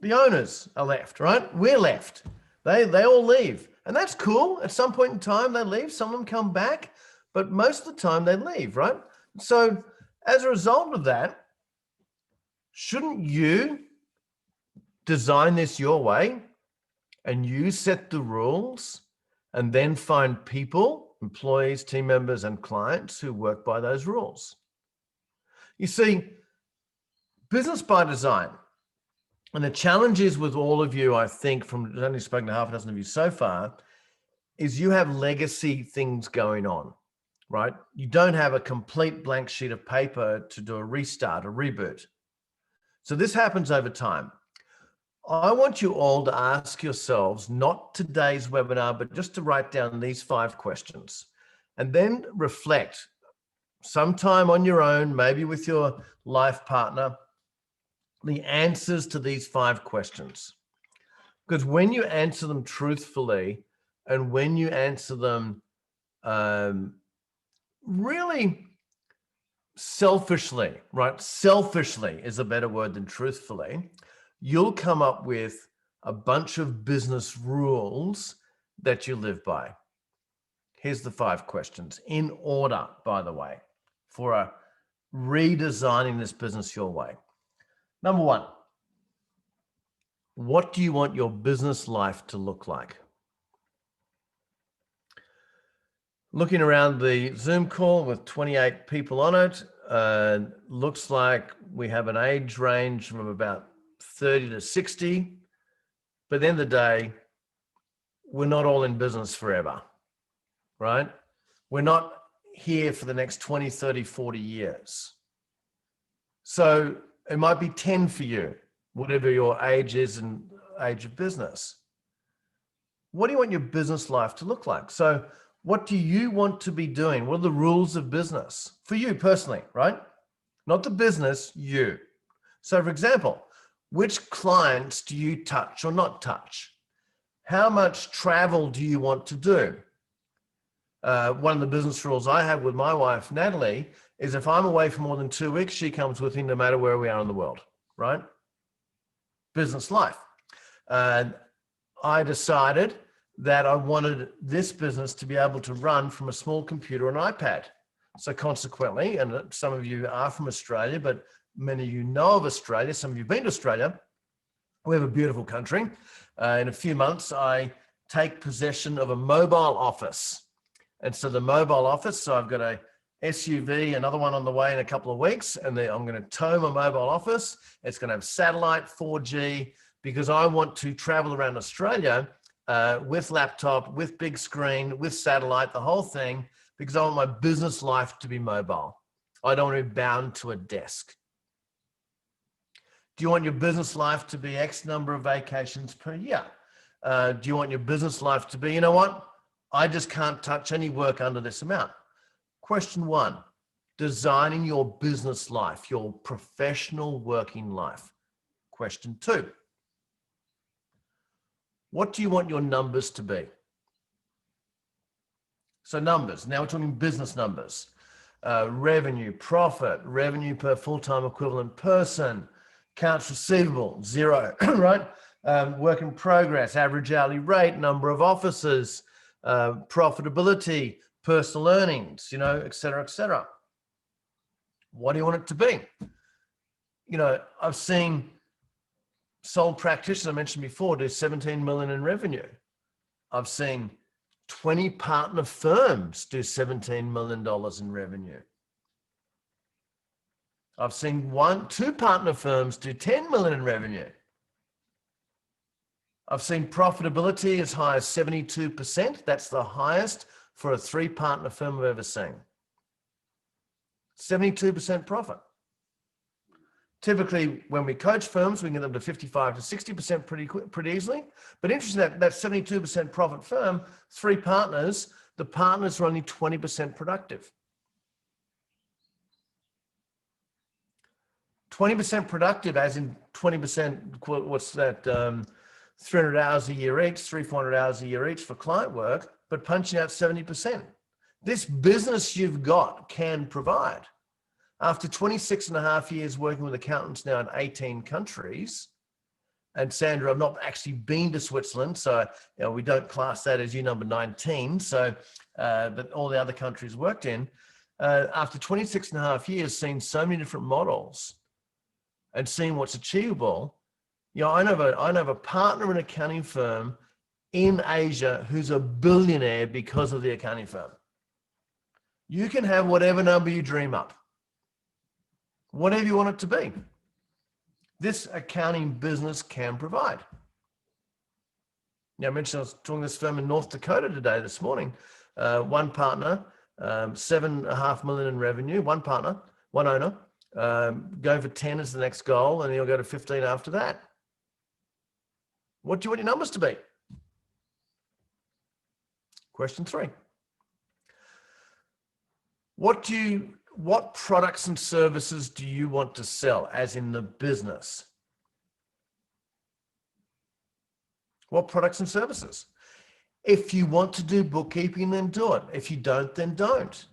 The owners are left, right? We're left. They all leave. And that's cool. At some point in time, they leave. Some of them come back, but most of the time they leave, right? So as a result of that, shouldn't you design this your way and you set the rules and then find people, employees, team members, and clients who work by those rules? You see, business by design. And the challenge is with all of you, I think, from only spoken to half a dozen of you so far, is you have legacy things going on, right? You don't have a complete blank sheet of paper to do a restart, a reboot. So this happens over time. I want you all to ask yourselves, not today's webinar, but just to write down these 5 questions and then reflect sometime on your own, maybe with your life partner, the answers to these 5 questions. Because when you answer them truthfully and when you answer them really selfishly, right? Selfishly is a better word than truthfully. You'll come up with a bunch of business rules that you live by. Here's the 5 questions in order, by the way, for redesigning this business your way. Number 1, what do you want your business life to look like? Looking around the Zoom call with 28 people on it, looks like we have an age range from about 30 to 60. But at the end of the day, we're not all in business forever, right? We're not here for the next 20, 30, 40 years. So it might be 10 for you, whatever your age is and age of business. What do you want your business life to look like? So what do you want to be doing? What are the rules of business for you personally, right? Not the business, you. So for example, which clients do you touch or not touch? How much travel do you want to do? One of the business rules I have with my wife, Natalie, is if I'm away for more than 2 weeks, she comes with me no matter where we are in the world, right? Business life. And I decided that I wanted this business to be able to run from a small computer and iPad. So consequently, and some of you are from Australia, but many of you know of Australia, some of you have been to Australia, we have a beautiful country. In a few months, I take possession of a mobile office. And so the mobile office, so I've got a SUV, another one on the way in a couple of weeks, and then I'm going to tow my mobile office. It's going to have satellite, 4G, because I want to travel around Australia with laptop, with big screen, with satellite, the whole thing, because I want my business life to be mobile. I don't want to be bound to a desk. Do you want your business life to be X number of vacations per year? Do you want your business life to be, you know what? I just can't touch any work under this amount. Question 1, designing your business life, your professional working life. Question 2, what do you want your numbers to be? So numbers, now we're talking business numbers. Revenue, profit, revenue per full-time equivalent person, accounts receivable, 0, right? Work in progress, average hourly rate, number of offices, profitability, personal earnings, you know, et cetera, et cetera. What do you want it to be? You know, I've seen sole practitioners, I mentioned before, do 17 million in revenue. I've seen 20 partner firms do $17 million in revenue. I've seen 2 partner firms do 10 million in revenue. I've seen profitability as high as 72%. That's the highest for a 3 partner firm I've ever seen. 72% profit. Typically, when we coach firms, we can get them to 55 to 60% pretty easily. But interesting that 72% profit firm, 3 partners, the partners are only 20% productive. 20% productive, as in 20%, what's that? 300 hours a year each, 400 hours a year each for client work, but punching out 70%. This business you've got can provide. After 26 and a half years working with accountants now in 18 countries, and Sandra, I've not actually been to Switzerland, so we don't class that as you number 19. So, but all the other countries worked in, after 26 and a half years, seeing so many different models and seeing what's achievable. I know of a partner in an accounting firm in Asia who's a billionaire because of the accounting firm. You can have whatever number you dream up, whatever you want it to be. This accounting business can provide. I mentioned I was talking to this firm in North Dakota this morning. One partner, 7.5 million in revenue, one partner, one owner, going for 10 as the next goal, and he'll go to 15 after that. What do you want your numbers to be? Question 3. What products and services do you want to sell, as in the business? What products and services? If you want to do bookkeeping, then do it. If you don't, then don't.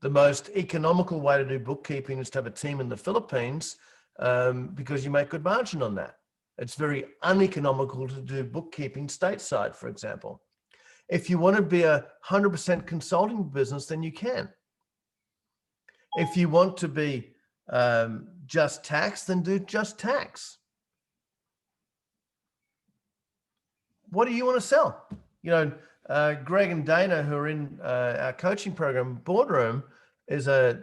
The most economical way to do bookkeeping is to have a team in the Philippines because you make good margin on that. It's very uneconomical to do bookkeeping stateside, for example. If you want to be a 100% consulting business, then you can. If you want to be just tax, then do just tax. What do you want to sell? Greg and Dana, who are in our coaching program, Boardroom, is a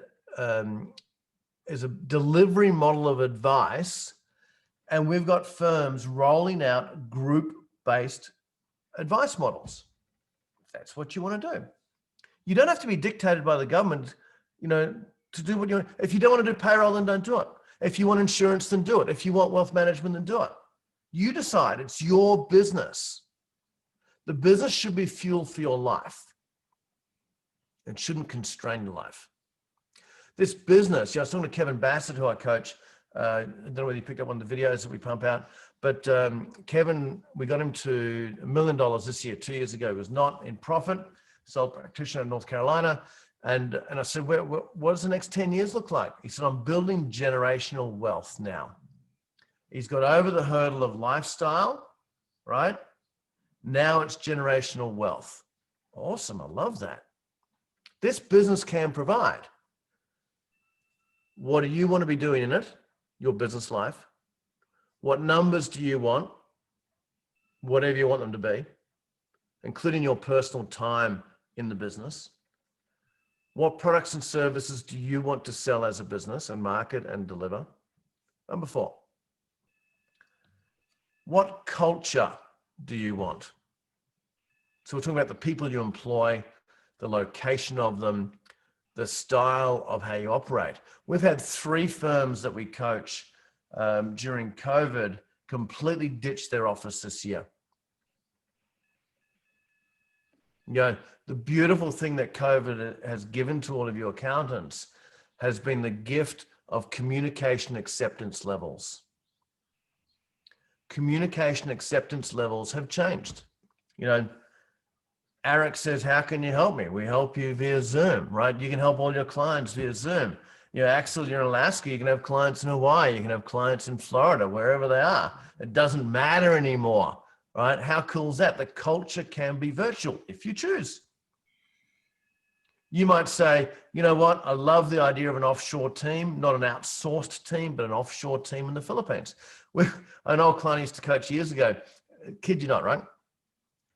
delivery model of advice, and we've got firms rolling out group-based advice models. If that's what you want to do. You don't have to be dictated by the government, to do what you want. If you don't want to do payroll, then don't do it. If you want insurance, then do it. If you want wealth management, then do it. You decide. It's your business. The business should be fuel for your life. It shouldn't constrain your life. This business, I was talking to Kevin Bassett, who I coach. I don't know whether you picked up on the videos that we pump out, but Kevin, we got him to $1 million this year. 2 years ago, he was not in profit, sole practitioner in North Carolina. And I said, what does the next 10 years look like? He said, I'm building generational wealth now. He's got over the hurdle of lifestyle, right? Now it's generational wealth. Awesome, I love that. This business can provide. What do you want to be doing in it, your business life? What numbers do you want? Whatever you want them to be, including your personal time in the business. What products and services do you want to sell as a business and market and deliver? Number 4, what culture do you want? So we're talking about the people you employ, the location of them, the style of how you operate. We've had 3 firms that we coach during COVID completely ditch their office this year. The beautiful thing that COVID has given to all of you accountants has been the gift of communication acceptance levels. Communication acceptance levels have changed. Eric says, how can you help me? We help you via Zoom, right? You can help all your clients via Zoom. Axel, you're in Alaska, you can have clients in Hawaii, you can have clients in Florida, wherever they are. It doesn't matter anymore, right? How cool is that? The culture can be virtual if you choose. You might say, you know what? I love the idea of an offshore team, not an outsourced team, but an offshore team in the Philippines. An old client I used to coach years ago, kid you not, right?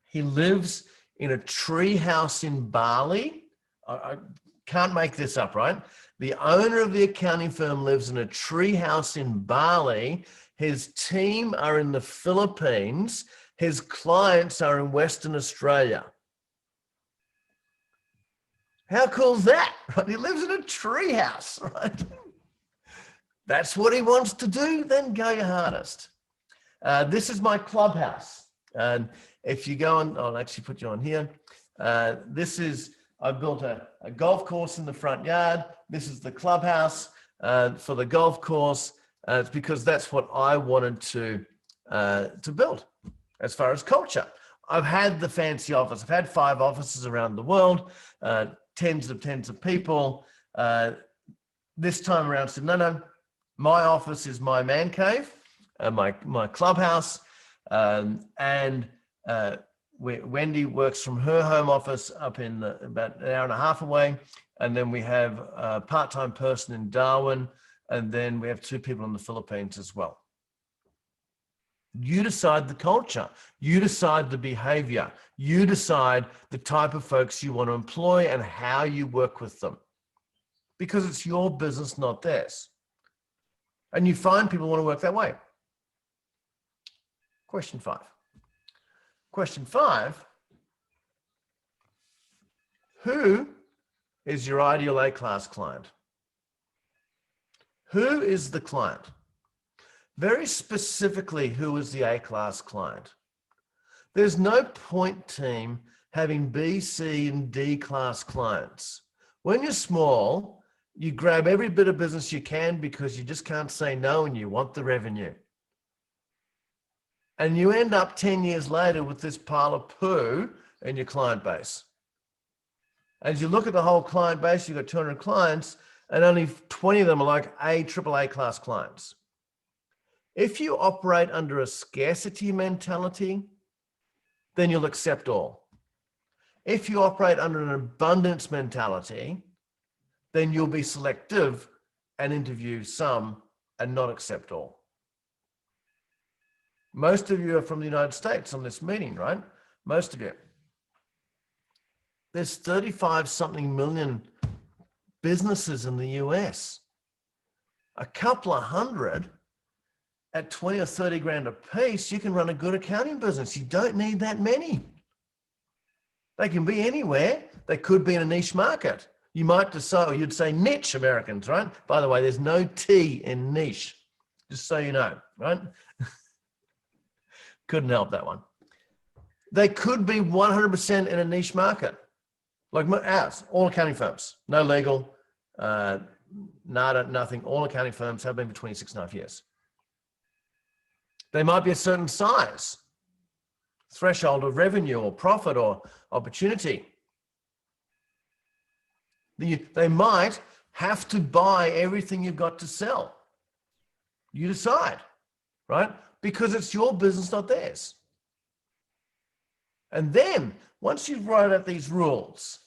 He lives in a tree house in Bali. I can't make this up, right? The owner of the accounting firm lives in a tree house in Bali. His team are in the Philippines. His clients are in Western Australia. How cool is that? Right? He lives in a tree house, right? That's what he wants to do, then go your hardest. This is my clubhouse. And if you go on, I'll actually put you on here. I built a golf course in the front yard. This is the clubhouse for the golf course. It's because that's what I wanted to build. as far as culture. I've had the fancy office. I've had 5 offices around the world, tens of people. This time around, I said, no, my office is my man cave, my clubhouse, and Wendy works from her home office up in about an hour and a half away. And then we have a part-time person in Darwin. And then we have 2 people in the Philippines as well. You decide the culture. You decide the behavior. You decide the type of folks you want to employ and how you work with them. Because it's your business, not theirs. And you find people want to work that way. Question 5. Question 5. Who is your ideal A-class client? Who is the client? Very specifically, who is the A-class client? There's no point, team, having B, C, and D class clients. When you're small, you grab every bit of business you can because you just can't say no and you want the revenue. And you end up 10 years later with this pile of poo in your client base. As you look at the whole client base, you've got 200 clients, and only 20 of them are like AAA class clients. If you operate under a scarcity mentality, then you'll accept all. If you operate under an abundance mentality, then you'll be selective and interview some and not accept all. Most of you are from the United States on this meeting, right? Most of you. There's 35 something million businesses in the US. A couple of hundred at 20 or 30 grand a piece, you can run a good accounting business. You don't need that many. They can be anywhere. They could be in a niche market. You might decide, or you'd say niche, Americans, right? By the way, there's no T in niche, just so you know, right? Couldn't help that one. They could be 100% in a niche market, like ours, all accounting firms, no legal, nada, nothing. All accounting firms have been for 26.5 years. They might be a certain size, threshold of revenue or profit or opportunity. They might have to buy everything you've got to sell. You decide, right? Because it's your business, not theirs. And then once you've wrote out these rules,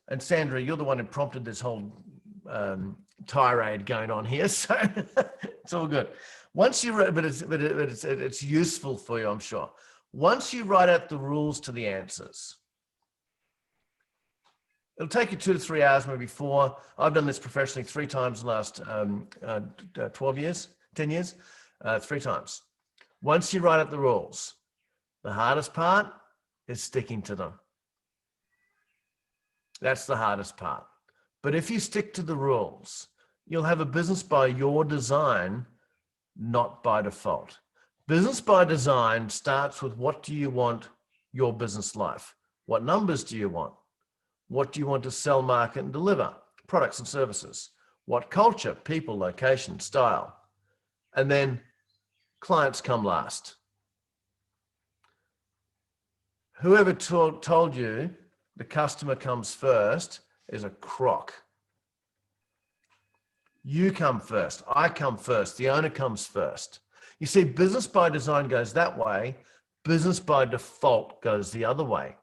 and Sandra, you're the one who prompted this whole tirade going on here, so it's all good. Once you write, but it's useful for you, I'm sure. Once you write out the rules to the answers, it'll take you 2 to 3 hours, maybe 4. I've done this professionally 3 times in the last 12 years, 10 years, 3 times. Once you write out the rules, the hardest part is sticking to them. That's the hardest part. But if you stick to the rules, you'll have a business by your design, not by default. Business by design starts with, what do you want your business life? What numbers do you want? What do you want to sell, market, and deliver? Products and services. What culture, people, location, style? And then clients come last. Whoever told you the customer comes first is a crock. You come first. I come first. The owner comes first. You see, business by design goes that way. Business by default goes the other way.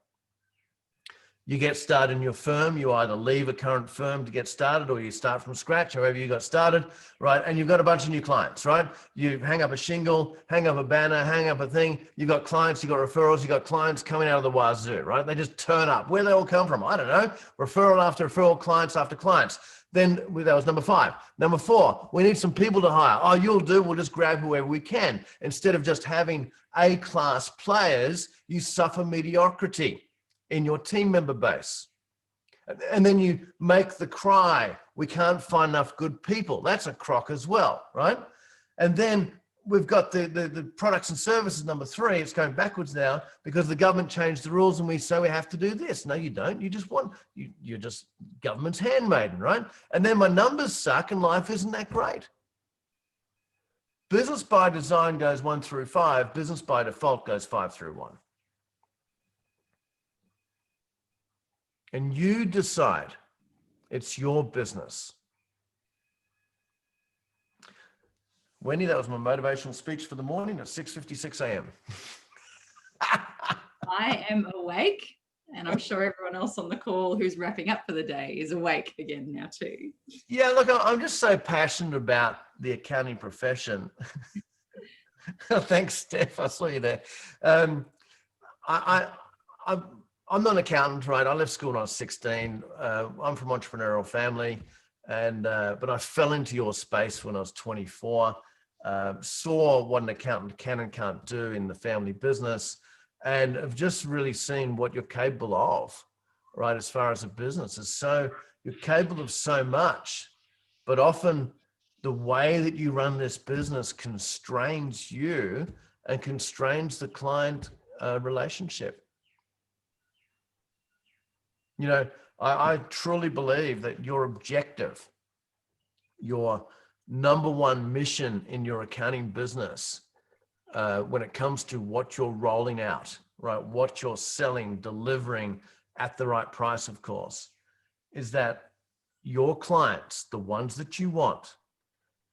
You get started in your firm, you either leave a current firm to get started or you start from scratch, however you got started, right? And you've got a bunch of new clients, right? You hang up a shingle, hang up a banner, hang up a thing. You've got clients, you've got referrals, you've got clients coming out of the wazoo, right? They just turn up. Where they all come from, I don't know. Referral after referral, clients after clients. Then that was number 5. Number 4, we need some people to hire. Oh, you'll do, we'll just grab whoever we can. Instead of just having A-class players, you suffer mediocrity in your team member base. And then you make the cry, we can't find enough good people. That's a crock as well, right? And then we've got the products and services, number 3. It's going backwards now because the government changed the rules and we say we have to do this. No, you don't. You just want, you're just government's handmaiden, right? And then my numbers suck and life isn't that great. Business by design goes 1 through 5. Business by default goes 5 through 1. And you decide. It's your business. Wendy, that was my motivational speech for the morning at 6:56 a.m. I am awake, and I'm sure everyone else on the call who's wrapping up for the day is awake again now too. Yeah, look, I'm just so passionate about the accounting profession. Thanks, Steph. I saw you there. I'm not an accountant, right? I left school when I was 16. I'm from an entrepreneurial family, and but I fell into your space when I was 24. Saw what an accountant can and can't do in the family business, and have just really seen what you're capable of, right? As far as a business is, so you're capable of so much, but often the way that you run this business constrains you and constrains the client relationship. You know, I truly believe that your objective, your number one mission in your accounting business, when it comes to what you're rolling out, right, what you're selling, delivering at the right price, of course, is that your clients, the ones that you want,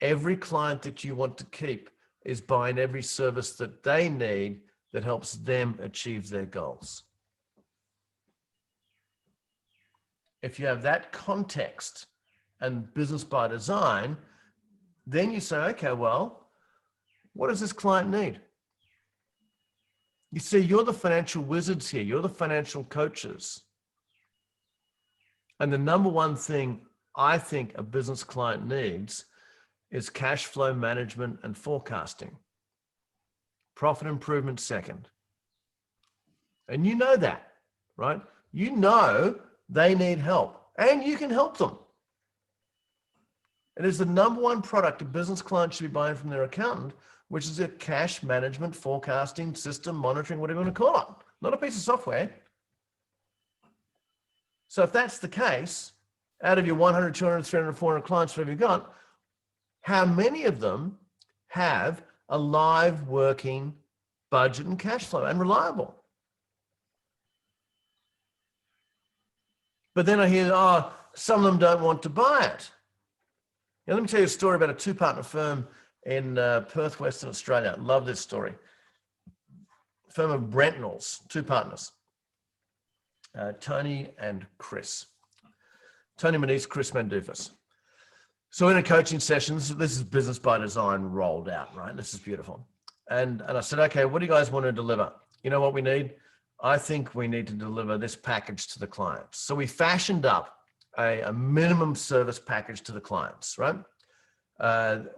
every client that you want to keep is buying every service that they need that helps them achieve their goals. If you have that context and business by design, then you say, okay, well, what does this client need? You see, you're the financial wizards here. You're the financial coaches. And the number one thing I think a business client needs is cash flow management and forecasting. Profit improvement second. And you know that, right? You know they need help, and you can help them. It is the number one product a business client should be buying from their accountant, which is a cash management, forecasting, system, monitoring, whatever you want to call it. Not a piece of software. So if that's the case, out of your 100, 200, 300, 400 clients, whatever you've got, how many of them have a live working budget and cash flow and reliable? But then I hear, oh, some of them don't want to buy it. Now, let me tell you a story about a two-partner firm in Perth, Western Australia. Love this story. Firm of Brentnells, two partners, Tony and Chris. Tony Manise, Chris Mandufus. So in a coaching sessions, this is business by design rolled out, right? This is beautiful. And I said, okay, what do you guys want to deliver? You know what we need? I think we need to deliver this package to the clients. So we fashioned up a minimum service package to the clients, right?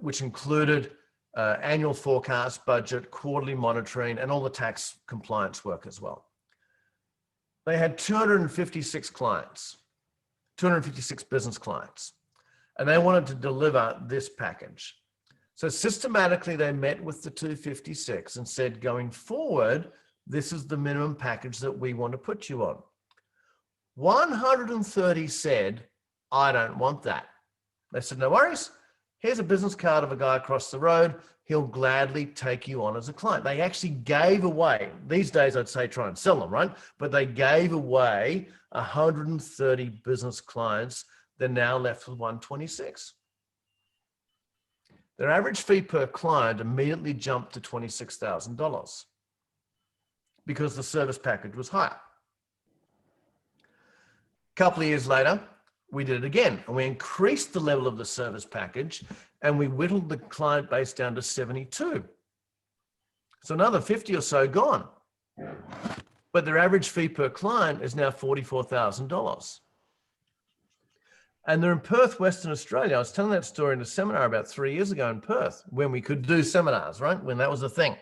Which included annual forecast, budget, quarterly monitoring, and all the tax compliance work as well. They had 256 clients, 256 business clients, and they wanted to deliver this package. So systematically, they met with the 256 and said, going forward, this is the minimum package that we want to put you on. 130 said, I don't want that. They said, no worries. Here's a business card of a guy across the road. He'll gladly take you on as a client. They actually gave away, these days I'd say try and sell them, right? But they gave away 130 business clients. They're now left with 126. Their average fee per client immediately jumped to $26,000 because the service package was higher. A couple of years later, we did it again, and we increased the level of the service package, and we whittled the client base down to 72. So another 50 or so gone. But their average fee per client is now $44,000. And they're in Perth, Western Australia. I was telling that story in a seminar about 3 years ago in Perth, when we could do seminars, right? When that was a thing.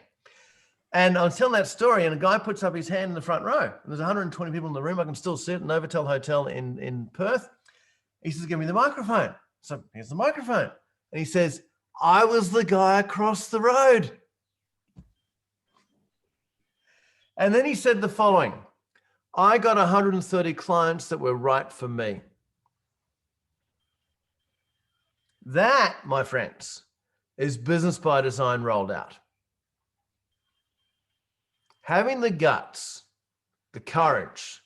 And I was telling that story, and a guy puts up his hand in the front row. And there's 120 people in the room. I can still see it, Novotel Hotel in Perth. He says, give me the microphone. So here's the microphone. And he says, I was the guy across the road. And then he said the following: I got 130 clients that were right for me. That, my friends, is Business by Design rolled out. Having the guts, the courage,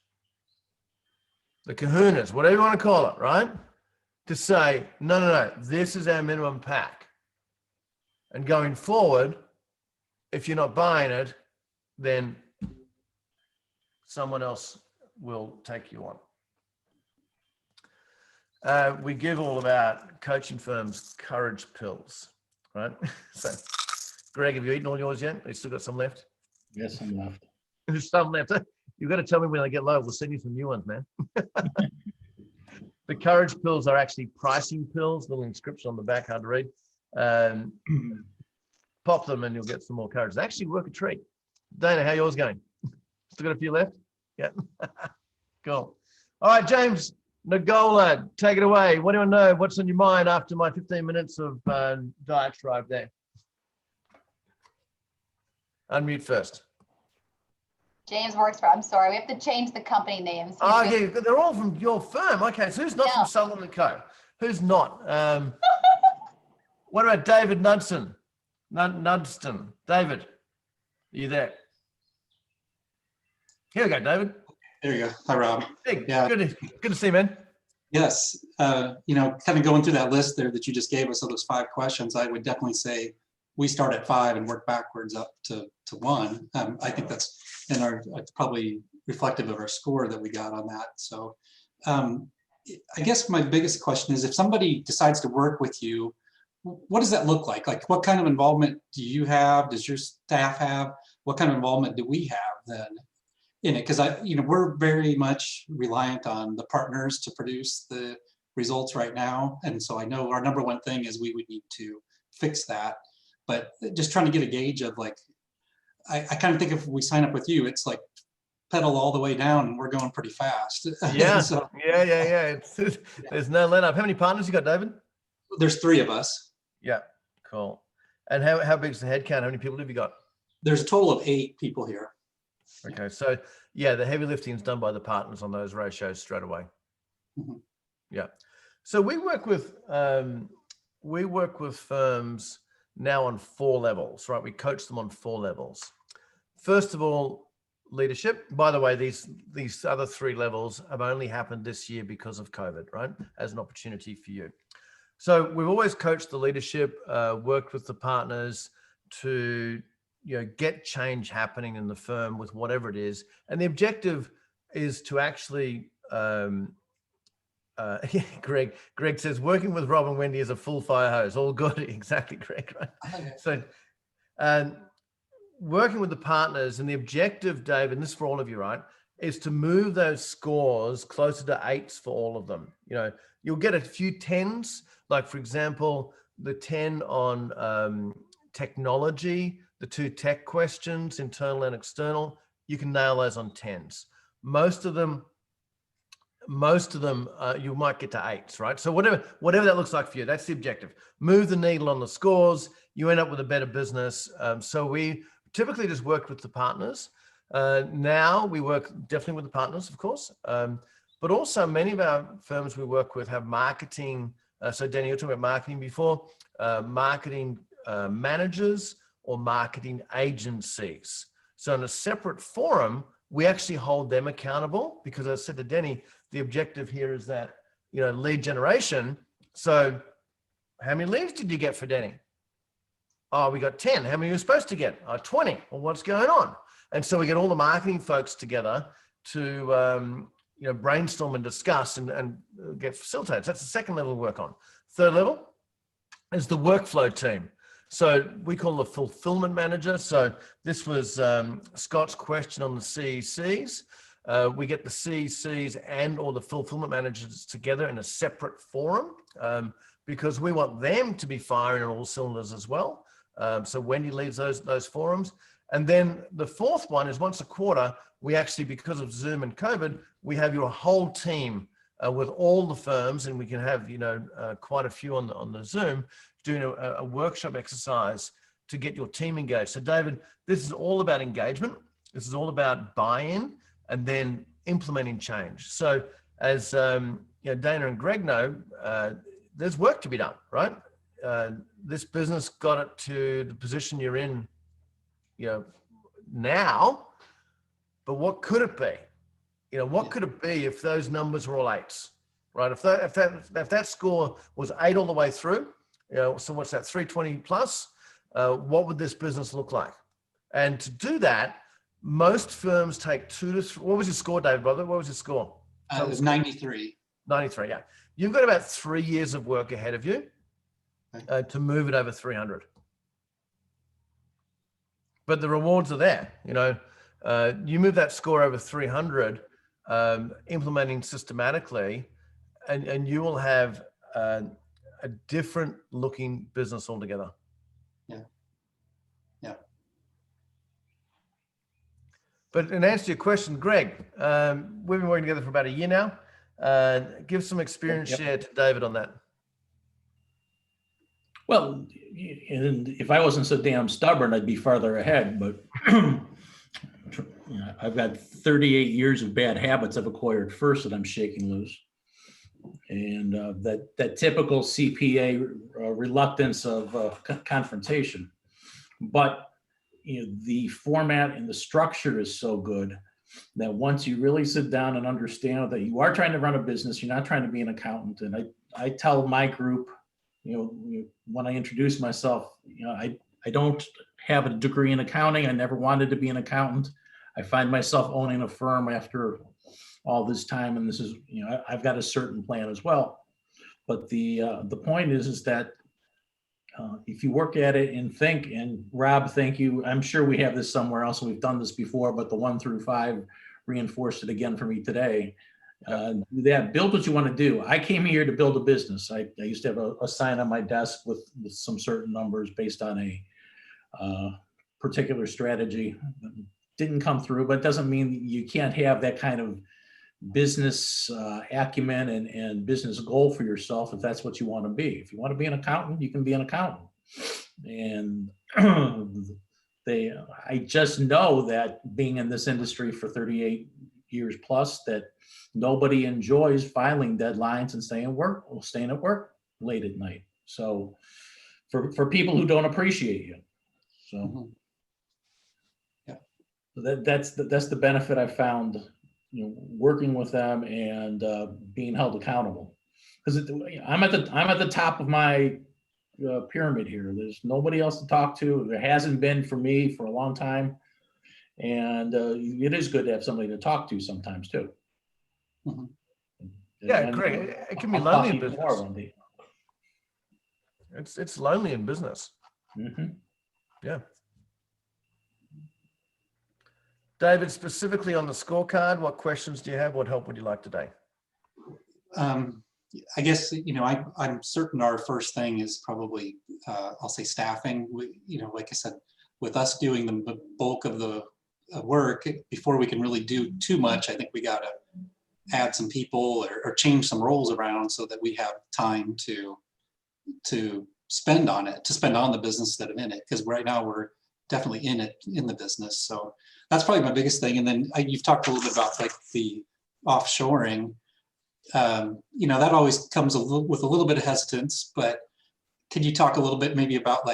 the kahunas, whatever you want to call it, right? To say, no, this is our minimum pack. And going forward, if you're not buying it, then someone else will take you on. We give all of our coaching firms courage pills, right? So, Greg, have you eaten all yours yet? You still got some left? Yes, I'm left. There's some left. You've got to tell me when they get low. We'll send you some new ones, man. The courage pills are actually pricing pills, little inscription on the back, hard to read. Pop them and you'll get some more courage. They actually work a treat. Dana, how yours going? Still got a few left? Yeah. Cool. All right, James Nagola, take it away. What do you know? What's on your mind after my 15 minutes of diatribe there? Unmute first. James works for, I'm sorry, we have to change the company names. Oh, yeah, they're all from your firm. Okay, so who's not from Sutherland & Co? Who's not? What about David Nudston? Nudston. David, are you there? Here we go, David. There you go. Hi, Rob. Hey, Yeah. good to see you, man. Yes. You know, kind of going through that list there that you just gave us of those 5 questions, I would definitely say we start at 5 and work backwards up to 1. I think that's it's probably reflective of our score that we got on that. So I guess my biggest question is, if somebody decides to work with you, what does that look like? Like, what kind of involvement do you have? Does your staff have? What kind of involvement do we have then in it? Because we're very much reliant on the partners to produce the results right now. And so I know our number one thing is we would need to fix that. But just trying to get a gauge of, like, I kind of think if we sign up with you, it's like pedal all the way down and we're going pretty fast. Yeah, So, yeah. There's no let up. How many partners you got, David? there's 3 of us. Yeah, cool. And how big's the head count? How many people have you got? There's a total of 8 people here. Okay, so yeah, the heavy lifting is done by the partners on those ratios straight away. Mhm. Yeah. So we work with firms now on 4 levels, right? We coach them on 4 levels. First of all, leadership. By the way, these other 3 levels have only happened this year because of COVID, right? As an opportunity for you. So we've always coached the leadership, worked with the partners to get change happening in the firm with whatever it is. And the objective is to actually, Greg says, working with Rob and Wendy is a full fire hose. All good. Exactly, Greg. Right? Okay. So working with the partners, and the objective, David, and this is for all of you, right, is to move those scores closer to 8s for all of them. You'll get a few 10s, like, for example, the 10 on technology, the 2 tech questions, internal and external. You can nail those on 10s. Most of them you might get to 8s, right? So whatever that looks like for you, that's the objective. Move the needle on the scores, you end up with a better business. So we typically just work with the partners. Now we work definitely with the partners, of course, but also many of our firms we work with have marketing. So Danny, you were talking about marketing before, marketing managers or marketing agencies. So in a separate forum, we actually hold them accountable, because as I said to Denny, the objective here is that, lead generation. So how many leads did you get for Denny? Oh, we got 10. How many are you supposed to get? 20. Well, what's going on? And so we get all the marketing folks together to, brainstorm and discuss and get facilitators. That's the second level we work on. Third level is the workflow team. So we call the fulfillment manager. So this was Scott's question on the CECs. We get the CECs and all the fulfillment managers together in a separate forum because we want them to be firing on all cylinders as well. So Wendy leads those forums. And then the 4th one is once a quarter, we actually, because of Zoom and COVID, we have your whole team with all the firms, and we can have, quite a few on the Zoom, doing a workshop exercise to get your team engaged. So David, this is all about engagement. This is all about buy-in and then implementing change. So as Dana and Greg know, there's work to be done, right? this business got it to the position you're in, now, but what could it be? What could it be if those numbers were all 8s, right? If that score was 8 all the way through, so what's that, 320 plus? What would this business look like? And to do that, most firms take 2 to 3. What was your score, David, brother? What was your score? It was 93. 93, yeah. You've got about 3 years of work ahead of you to move it over 300. But the rewards are there. You move that score over 300, implementing systematically, and you will have a different looking business altogether. Yeah. But in answer to your question, Greg, we've been working together for about a year now. Give some experience share to David on that. Well, and if I wasn't so damn stubborn, I'd be farther ahead, but I've got 38 years of bad habits I've acquired first that I'm shaking loose. And that typical CPA reluctance of confrontation. But the format and the structure is so good that once you really sit down and understand that you are trying to run a business, you're not trying to be an accountant. And I tell my group, when I introduce myself, I don't have a degree in accounting. I never wanted to be an accountant. I find myself owning a firm after all this time, and this is, I've got a certain plan as well. But the point is that if you work at it and think, and Rob, thank you. I'm sure we have this somewhere else, and we've done this before, but the 1 through 5 reinforced it again for me today. Build what you want to do. I came here to build a business. I used to have a sign on my desk with some certain numbers based on a particular strategy. Didn't come through, but it doesn't mean you can't have that kind of business acumen and business goal for yourself if that's what you want to be. If you want to be an accountant, you can be an accountant. And I just know that being in this industry for 38 years plus, that nobody enjoys filing deadlines and staying at work late at night. So for people who don't appreciate you. So that's the benefit I found, working with them and being held accountable. Because I'm at the top of my pyramid here. There's nobody else to talk to. There hasn't been for me for a long time, and it is good to have somebody to talk to sometimes too. Yeah, Greg, it can be lonely in business. It's lonely in business. Yeah. David, specifically on the scorecard, what questions do you have? What help would you like today? I guess, I'm certain our first thing is probably, I'll say staffing. Like I said, with us doing the bulk of the work, before we can really do too much, I think we got to add some people or change some roles around so that we have time to spend on the business instead of in it. Because right now we're definitely in the business. So that's probably my biggest thing. And then you've talked a little bit about like the offshoring. That always comes with a little bit of hesitance, but could you talk a little bit maybe about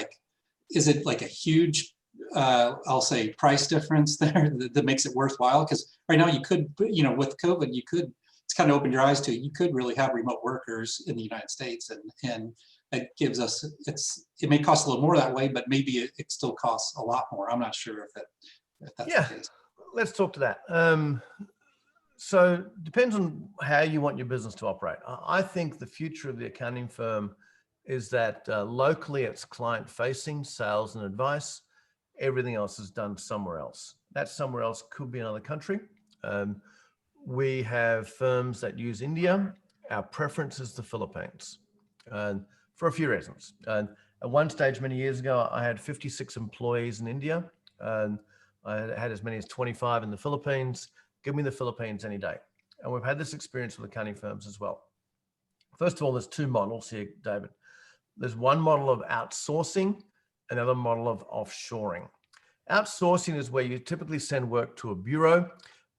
is it like a huge, I'll say price difference there that makes it worthwhile? Because right now you could, with COVID, it's kind of opened your eyes to, you could really have remote workers in the United States, and it gives us, it may cost a little more that way, but maybe it still costs a lot more. I'm not sure if that's the case. Let's talk to that. So depends on how you want your business to operate. I think the future of the accounting firm is that locally it's client facing, sales and advice. Everything else is done somewhere else. That somewhere else could be another country. We have firms that use India. Our preference is the Philippines, for a few reasons. At one stage many years ago, I had 56 employees in India, and I had as many as 25 in the Philippines. Give me the Philippines any day. And we've had this experience with accounting firms as well. First of all, there's 2 models here, David. There's one model of outsourcing, another model of offshoring. Outsourcing is where you typically send work to a bureau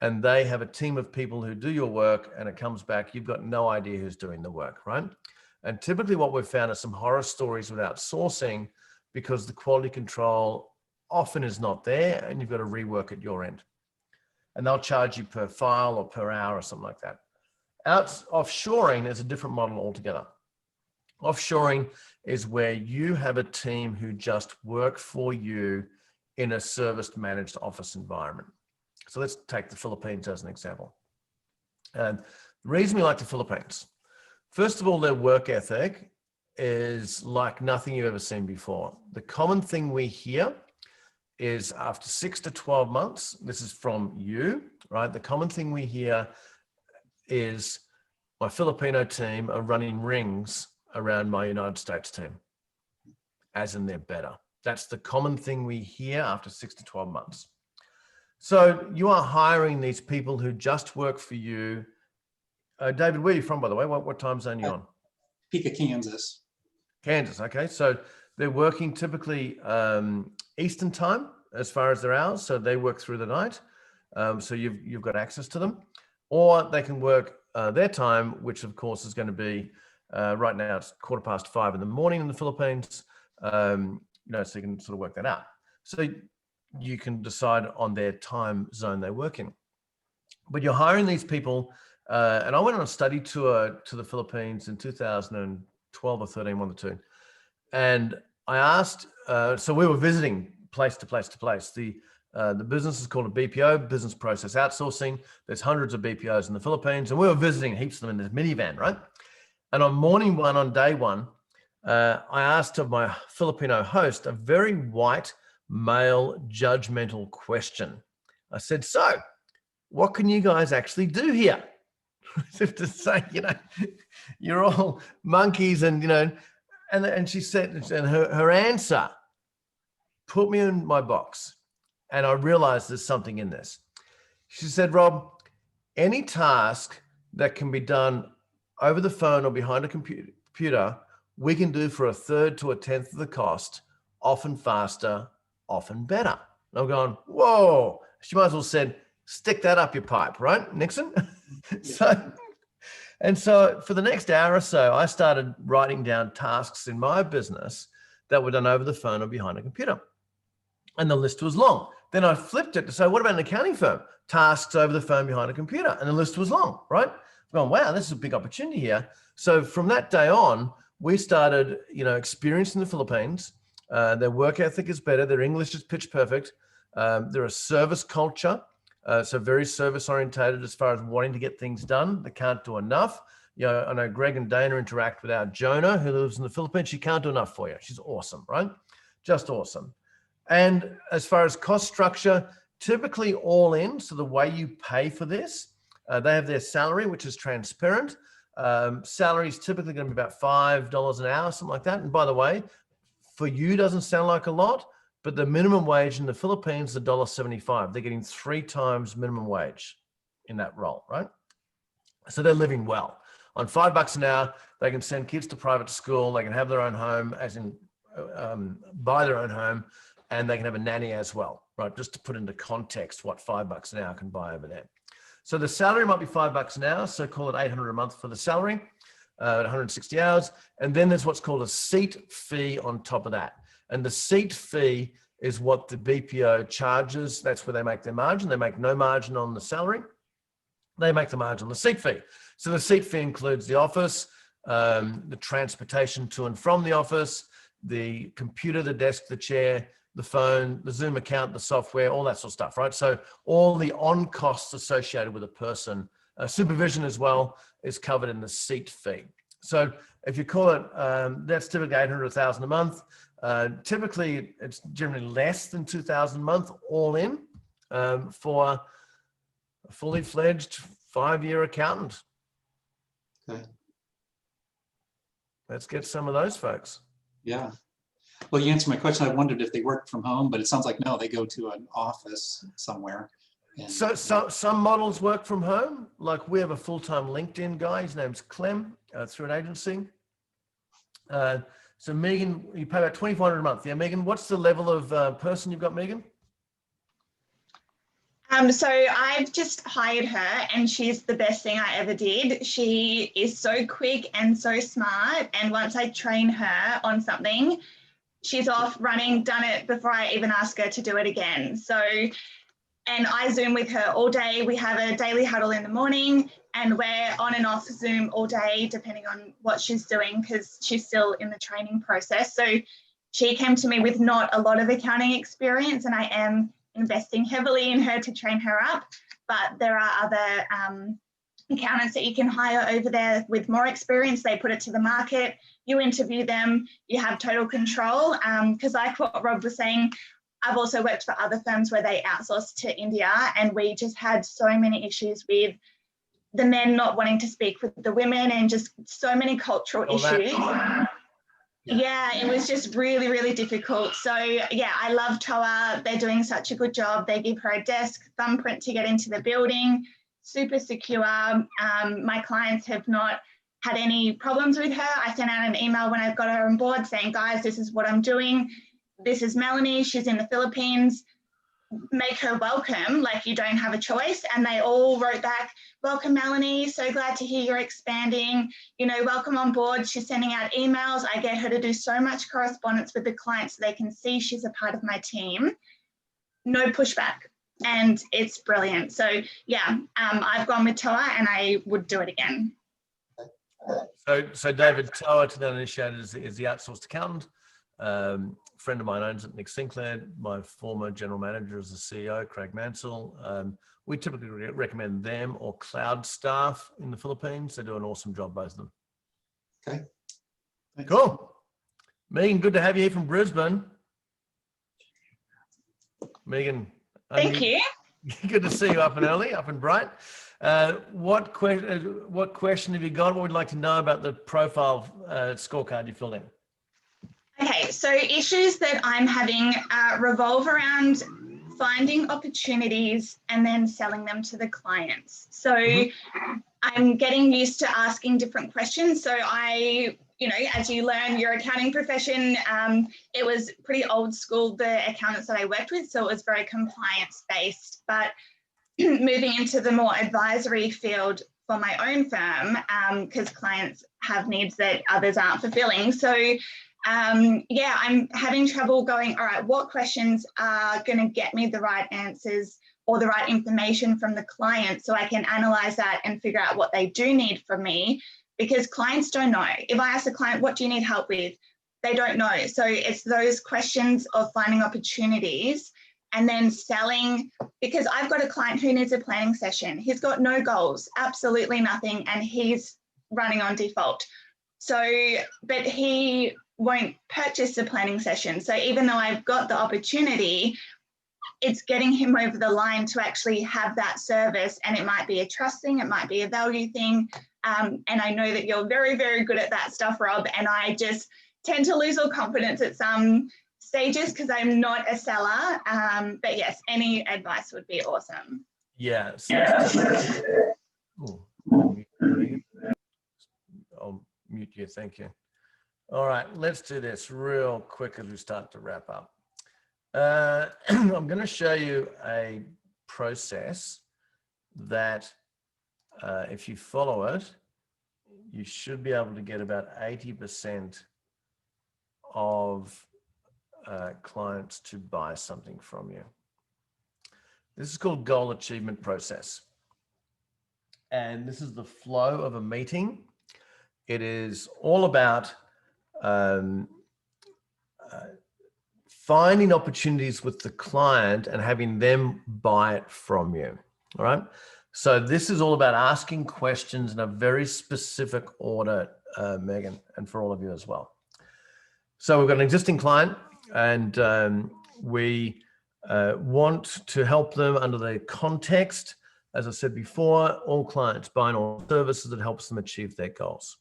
and they have a team of people who do your work and it comes back. You've got no idea who's doing the work, right? And typically what we've found are some horror stories with outsourcing because the quality control often is not there and you've got to rework at your end. And they'll charge you per file or per hour or something like that. Offshoring is a different model altogether. Offshoring is where you have a team who just work for you in a serviced managed office environment. So let's take the Philippines as an example. And the reason we like the Philippines, first of all, their work ethic is like nothing you've ever seen before. The common thing we hear is after 6 to 12 months, this is from you, right? The common thing we hear is my Filipino team are running rings around my United States team, as in they're better. That's the common thing we hear after 6 to 12 months. So you are hiring these people who just work for you. David, where are you from, by the way? What time zone are you on? Topeka, Kansas. Kansas, okay. So they're working typically Eastern time as far as their hours. So they work through the night. So you've got access to them. Or they can work their time, which of course is going to be, right now it's 5:15 in the morning in the Philippines. So you can sort of work that out. So you can decide on their time zone they work in. But you're hiring these people, and I went on a study tour to the Philippines in 2012 or 13, one or two. And I asked, so we were visiting place to place to place. The business is called a BPO, Business Process Outsourcing. There's hundreds of BPOs in the Philippines, and we were visiting heaps of them in this minivan, right? And on morning one, on day one, I asked of my Filipino host a very white, male, judgmental question. I said, so what can you guys actually do here? As if to say, you're all monkeys and, and she said, and her answer put me in my box. And I realized there's something in this. She said, Rob, any task that can be done over the phone or behind a computer, we can do for 1/3 to 1/10 of the cost, often faster, often better. And I'm going, whoa. She might as well said, stick that up your pipe, right, Nixon? So for the next hour or so, I started writing down tasks in my business that were done over the phone or behind a computer. And the list was long. Then I flipped it to say, what about an accounting firm? Tasks over the phone behind a computer. And the list was long, right? I'm going, wow, this is a big opportunity here. So from that day on, we started, experiencing the Philippines. Their work ethic is better. Their English is pitch perfect. They're a service culture. So very service orientated as far as wanting to get things done. They can't do enough. I know Greg and Dana interact with our Jonah, who lives in the Philippines. She can't do enough for you. She's awesome, right? Just awesome. And as far as cost structure, typically all in. So the way you pay for this, they have their salary, which is transparent. Salary is typically going to be about $5 an hour, something like that. And by the way, for you doesn't sound like a lot, but the minimum wage in the Philippines is $1.75. They're getting 3 times minimum wage in that role, right? So they're living well. On $5 an hour, they can send kids to private school. They can have their own home, as in buy their own home, and they can have a nanny as well, right? Just to put into context what $5 an hour can buy over there. So the salary might be $5 an hour, so call it $800 a month for the salary, at 160 hours. And then there's what's called a seat fee on top of that. And the seat fee is what the BPO charges. That's where they make their margin. They make no margin on the salary. They make the margin on the seat fee. So the seat fee includes the office, the transportation to and from the office, the computer, the desk, the chair, the phone, the Zoom account, the software, all that sort of stuff, right? So all the on costs associated with a person, supervision as well, is covered in the seat fee. So if you call it, that's typically $800,000 a month. Typically, it's generally less than $2,000 a month all in for a fully fledged 5-year accountant. Okay. Let's get some of those folks. Yeah. Well, you answered my question. I wondered if they worked from home, but it sounds like no, they go to an office somewhere. And, So some models work from home. Like we have a full-time LinkedIn guy. His name's Clem through an agency. So Megan, you pay about $2,400 a month. Yeah, Megan, what's the level of person you've got, Megan? So I've just hired her and she's the best thing I ever did. She is so quick and so smart. And once I train her on something, she's off running, done it before I even ask her to do it again. So, and I Zoom with her all day. We have a daily huddle in the morning and we're on and off Zoom all day, depending on what she's doing, because she's still in the training process. So she came to me with not a lot of accounting experience, and I am investing heavily in her to train her up, but there are other accountants that you can hire over there with more experience. They put it to the market, you interview them, you have total control. Because like what Rob was saying, I've also worked for other firms where they outsourced to India, and we just had so many issues with the men not wanting to speak with the women and just so many cultural issues. Yeah, it was just really, really difficult. So yeah, I love TOA. They're doing such a good job. They give her a desk, thumbprint to get into the building, super secure. My clients have not had any problems with her. I sent out an email when I got her on board saying, guys, this is what I'm doing. This is Melanie, she's in the Philippines. Make her welcome, like you don't have a choice. And they all wrote back, welcome Melanie, so glad to hear you're expanding, you know, welcome on board. She's sending out emails. I get her to do so much correspondence with the clients so they can see she's a part of my team. No pushback, and it's brilliant. So yeah, I've gone with TOA and I would do it again. So David, TOA, to that initiated, is the outsourced accountant. Friend of mine owns it, Nick Sinclair. My former general manager is the CEO, Craig Mansell. We typically recommend them or Cloud Staff in the Philippines. They do an awesome job, both of them. Okay. Thanks. Cool. Megan, good to have you here from Brisbane. Megan. Thank you. Good to see you up and early, up and bright. What question have you got? What would you like to know about the profile scorecard you filled in? Okay, so issues that I'm having revolve around finding opportunities and then selling them to the clients. So I'm getting used to asking different questions. So as you learn your accounting profession, it was pretty old school, the accountants that I worked with. So it was very compliance based, but moving into the more advisory field for my own firm, because clients have needs that others aren't fulfilling. So yeah, I'm having trouble going, all right, what questions are going to get me the right answers or the right information from the client so I can analyze that and figure out what they do need from me, because clients don't know. If I ask a client, what do you need help with? They don't know. So it's those questions of finding opportunities and then selling, because I've got a client who needs a planning session. He's got no goals, absolutely nothing, and he's running on default. So, but he won't purchase a planning session. So even though I've got the opportunity, it's getting him over the line to actually have that service. And it might be a trust thing, it might be a value thing. And I know that you're very, very good at that stuff, Rob. And I just tend to lose all confidence at some stages because I'm not a seller. But yes, any advice would be awesome. Yeah. I'll mute you. Thank you. All right, let's do this real quick as we start to wrap up. I'm going to show you a process that if you follow it, you should be able to get about 80% of clients to buy something from you. This is called goal achievement process. And this is the flow of a meeting. It is all about finding opportunities with the client and having them buy it from you. All right. So this is all about asking questions in a very specific order, Megan, and for all of you as well. So we've got an existing client and we want to help them under the context. As I said before, all clients buy all services that helps them achieve their goals.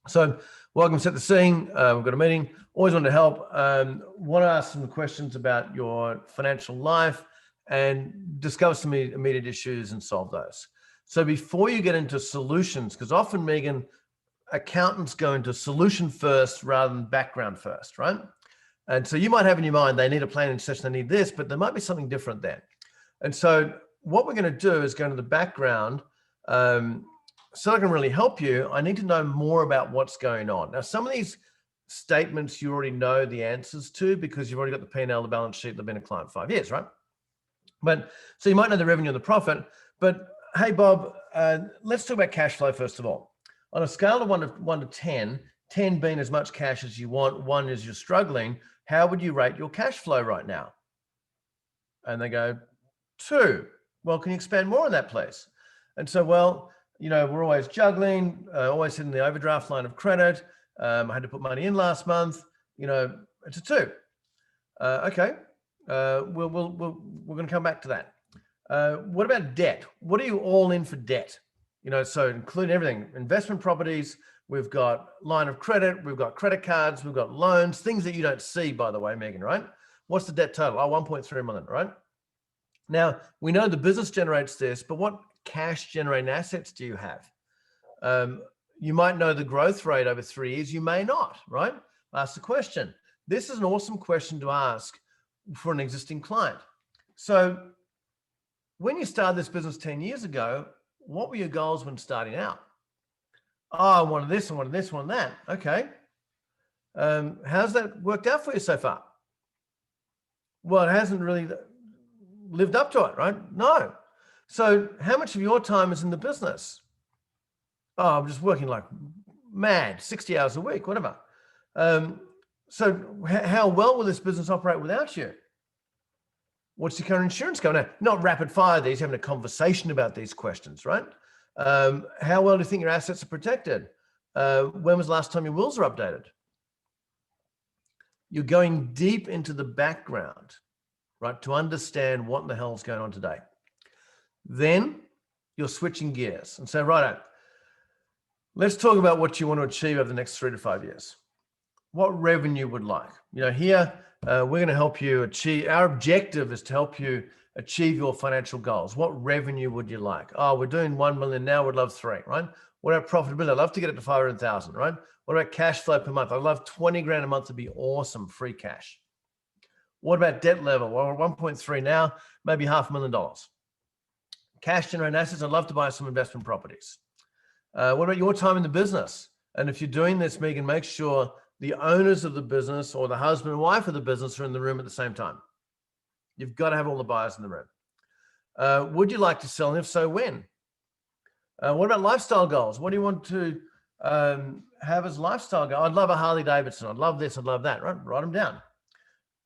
So welcome, set the scene. We've got a meeting. Always want to help. Want to ask some questions about your financial life and discover some immediate issues and solve those. So before you get into solutions, because often, Megan, accountants go into solution first rather than background first, right? And so you might have in your mind, they need a planning session, they need this, but there might be something different there. And so what we're going to do is go into the background. So I can really help you, I need to know more about what's going on. Now, some of these statements you already know the answers to because you've already got the P&L, the balance sheet, they've been a client 5 years, right? But so you might know the revenue and the profit, but hey, Bob, let's talk about cash flow first of all. On a scale of 1 to 10, 10 being as much cash as you want, 1 is you're struggling, how would you rate your cash flow right now? And they go, 2. Well, can you expand more on that, please? And so, well, you know, we're always juggling, always hitting the overdraft line of credit. I had to put money in last month. You know, it's a 2. Okay, we're going to come back to that. What about debt? What are you all in for debt? You know, so including everything, investment properties, we've got line of credit, we've got credit cards, we've got loans, things that you don't see, by the way, Megan, right? What's the debt total? Oh, 1.3 million, right? Now, we know the business generates this, but what cash generating assets do you have? You might know the growth rate over 3 years, you may not, right? Ask the question. This is an awesome question to ask for an existing client. So when you started this business 10 years ago, what were your goals when starting out? Oh, I wanted this, I wanted this, I wanted that. Okay. How's that worked out for you so far? Well, it hasn't really lived up to it, right? No. So how much of your time is in the business? Oh, I'm just working like mad, 60 hours a week, whatever. So how well will this business operate without you? What's your current insurance going? Now, not rapid fire these, having a conversation about these questions, right? How well do you think your assets are protected? When was the last time your wills were updated? You're going deep into the background, right, to understand what in the hell is going on today. Then you're switching gears and say, right, let's talk about what you want to achieve over the next 3 to 5 years. What revenue would like? You know, here we're going to help you achieve. Our objective is to help you achieve your financial goals. What revenue would you like? Oh, we're doing 1 million now. We'd love 3, right? What about profitability? I'd love to get it to 500,000, right? What about cash flow per month? I'd love 20 grand a month to be awesome, free cash. What about debt level? Well, we're 1.3 now, maybe $500,000. Cash generating assets, I'd love to buy some investment properties. What about your time in the business? And if you're doing this, Megan, make sure the owners of the business or the husband and wife of the business are in the room at the same time. You've got to have all the buyers in the room. Would you like to sell? And if so, when? What about lifestyle goals? What do you want to have as lifestyle goal? I'd love a Harley Davidson. I'd love this. I'd love that. Right? Write them down.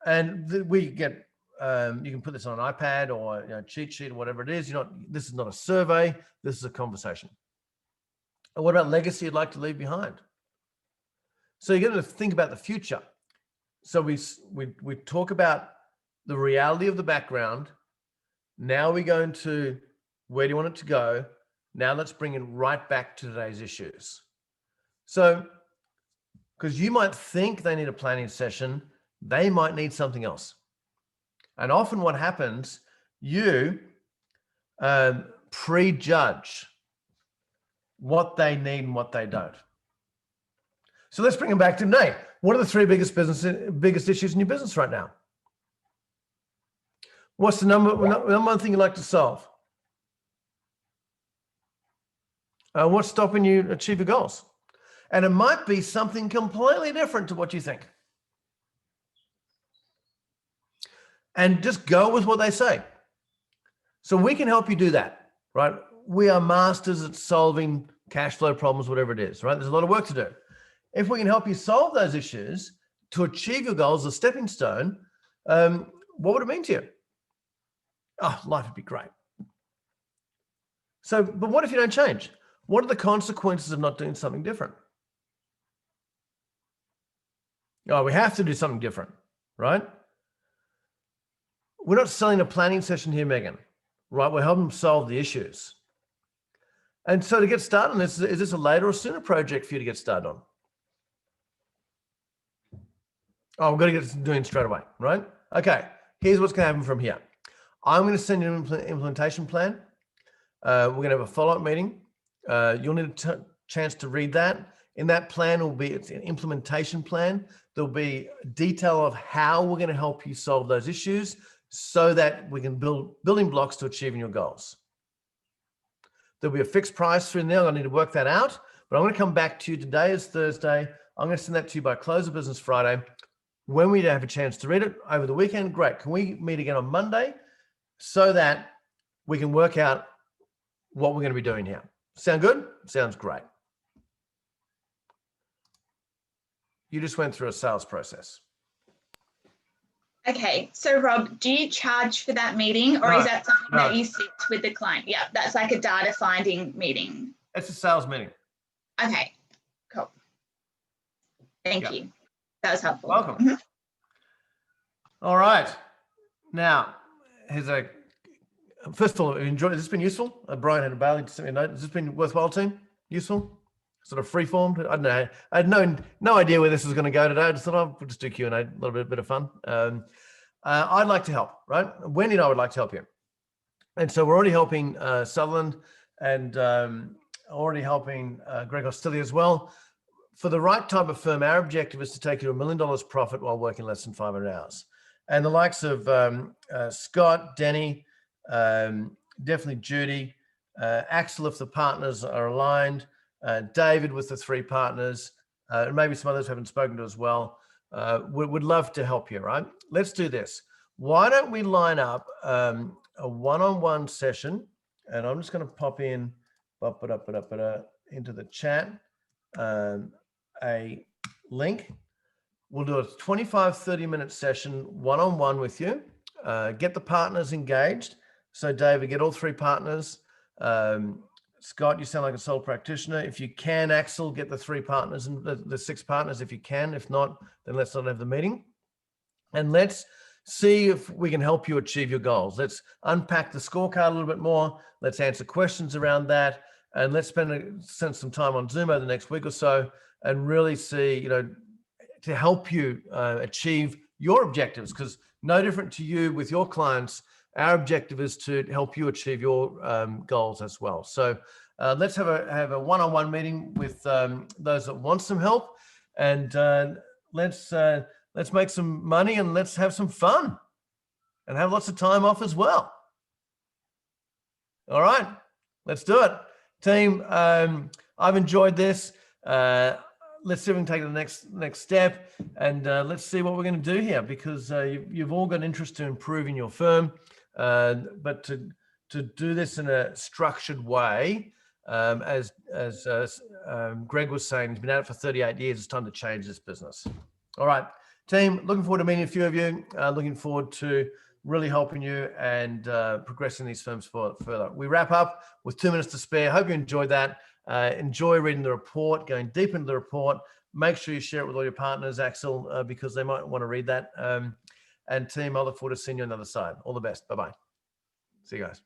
And we get, you can put this on an iPad or cheat sheet or whatever it is. This is not a survey. This is a conversation. And what about legacy you'd like to leave behind? So you're going to think about the future. So we talk about the reality of the background. Now we go into where do you want it to go? Now let's bring it right back to today's issues. So, because you might think they need a planning session, they might need something else. And often what happens, you prejudge what they need and what they don't. So let's bring them back to Nate. What are the 3 biggest issues in your business right now? What's the number one thing you'd like to solve? What's stopping you achieve your goals? And it might be something completely different to what you think. And just go with what they say. So we can help you do that, right? We are masters at solving cash flow problems, whatever it is, right? There's a lot of work to do. If we can help you solve those issues to achieve your goals, a stepping stone, what would it mean to you? Oh, life would be great. So, but what if you don't change? What are the consequences of not doing something different? Oh, we have to do something different, right? We're not selling a planning session here, Megan, right? We're helping them solve the issues. And so to get started on this, is this a later or sooner project for you to get started on? Oh, we've got to get doing straight away, right? Okay, here's what's going to happen from here. I'm going to send you an implementation plan. We're going to have a follow-up meeting. You'll need a chance to read that. In that plan it's an implementation plan. There'll be detail of how we're going to help you solve those issues. so that we can build building blocks to achieving your goals. There'll be a fixed price through there. I need to work that out, but I'm going to come back to you. Today is Thursday. I'm going to send that to you by close of business Friday. When we have a chance to read it over the weekend, great. Can we meet again on Monday so that we can work out what we're going to be doing here? Sound good? Sounds great. You just went through a sales process. Okay, so Rob, do you charge for that meeting, or is that something that you sit with the client? Yeah, that's like a data finding meeting. It's a sales meeting. Okay, cool. Thank you. That was helpful. Welcome. All right. Now, here's a, first of all, enjoy. Has this been useful? Brian had a Bailey to send me a note. Has this been worthwhile, team? Useful? Sort of free formed? I don't know. I had no idea where this was going to go today. I just thought, oh, we'll just do Q&A, a little bit of fun. I'd like to help, right? Wendy and I would like to help you. And so we're already helping Sutherland and already helping Greg Hostilli as well. For the right type of firm, our objective is to take you to $1 million profit while working less than 500 hours. And the likes of Scott, Denny, definitely Judy, Axel, if the partners are aligned, David with the 3 partners, and maybe some others haven't spoken to as well. Would love to help you, right? Let's do this. Why don't we line up a one-on-one session? And I'm just going to pop in into the chat a link. We'll do a 25, 30-minute session one-on-one with you. Get the partners engaged. So David, get all 3 partners. Scott, you sound like a sole practitioner. If you can, Axel, get the 3 partners and the 6 partners if you can. If not, then let's not have the meeting. And let's see if we can help you achieve your goals. Let's unpack the scorecard a little bit more. Let's answer questions around that. And let's spend some time on Zoom over the next week or so and really see, to help you achieve your objectives. Because no different to you with your clients, our objective is to help you achieve your goals as well. So let's have a one-on-one meeting with those that want some help, and let's make some money and let's have some fun and have lots of time off as well. All right, let's do it. Team, I've enjoyed this. Let's see if we can take the next step, and let's see what we're going to do here, because you've all got an interest to improving your firm, but to do this in a structured way, as Greg was saying, he's been at it for 38 years. It's time to change this business. All right, team, looking forward to meeting a few of you. Looking forward to really helping you and progressing these firms further. We wrap up with 2 minutes to spare. Hope you enjoyed that. Enjoy reading the report, going deep into the report. Make sure you share it with all your partners, Axel, because they might want to read that. And team, I look forward to seeing you on the other side. All the best. Bye-bye. See you guys.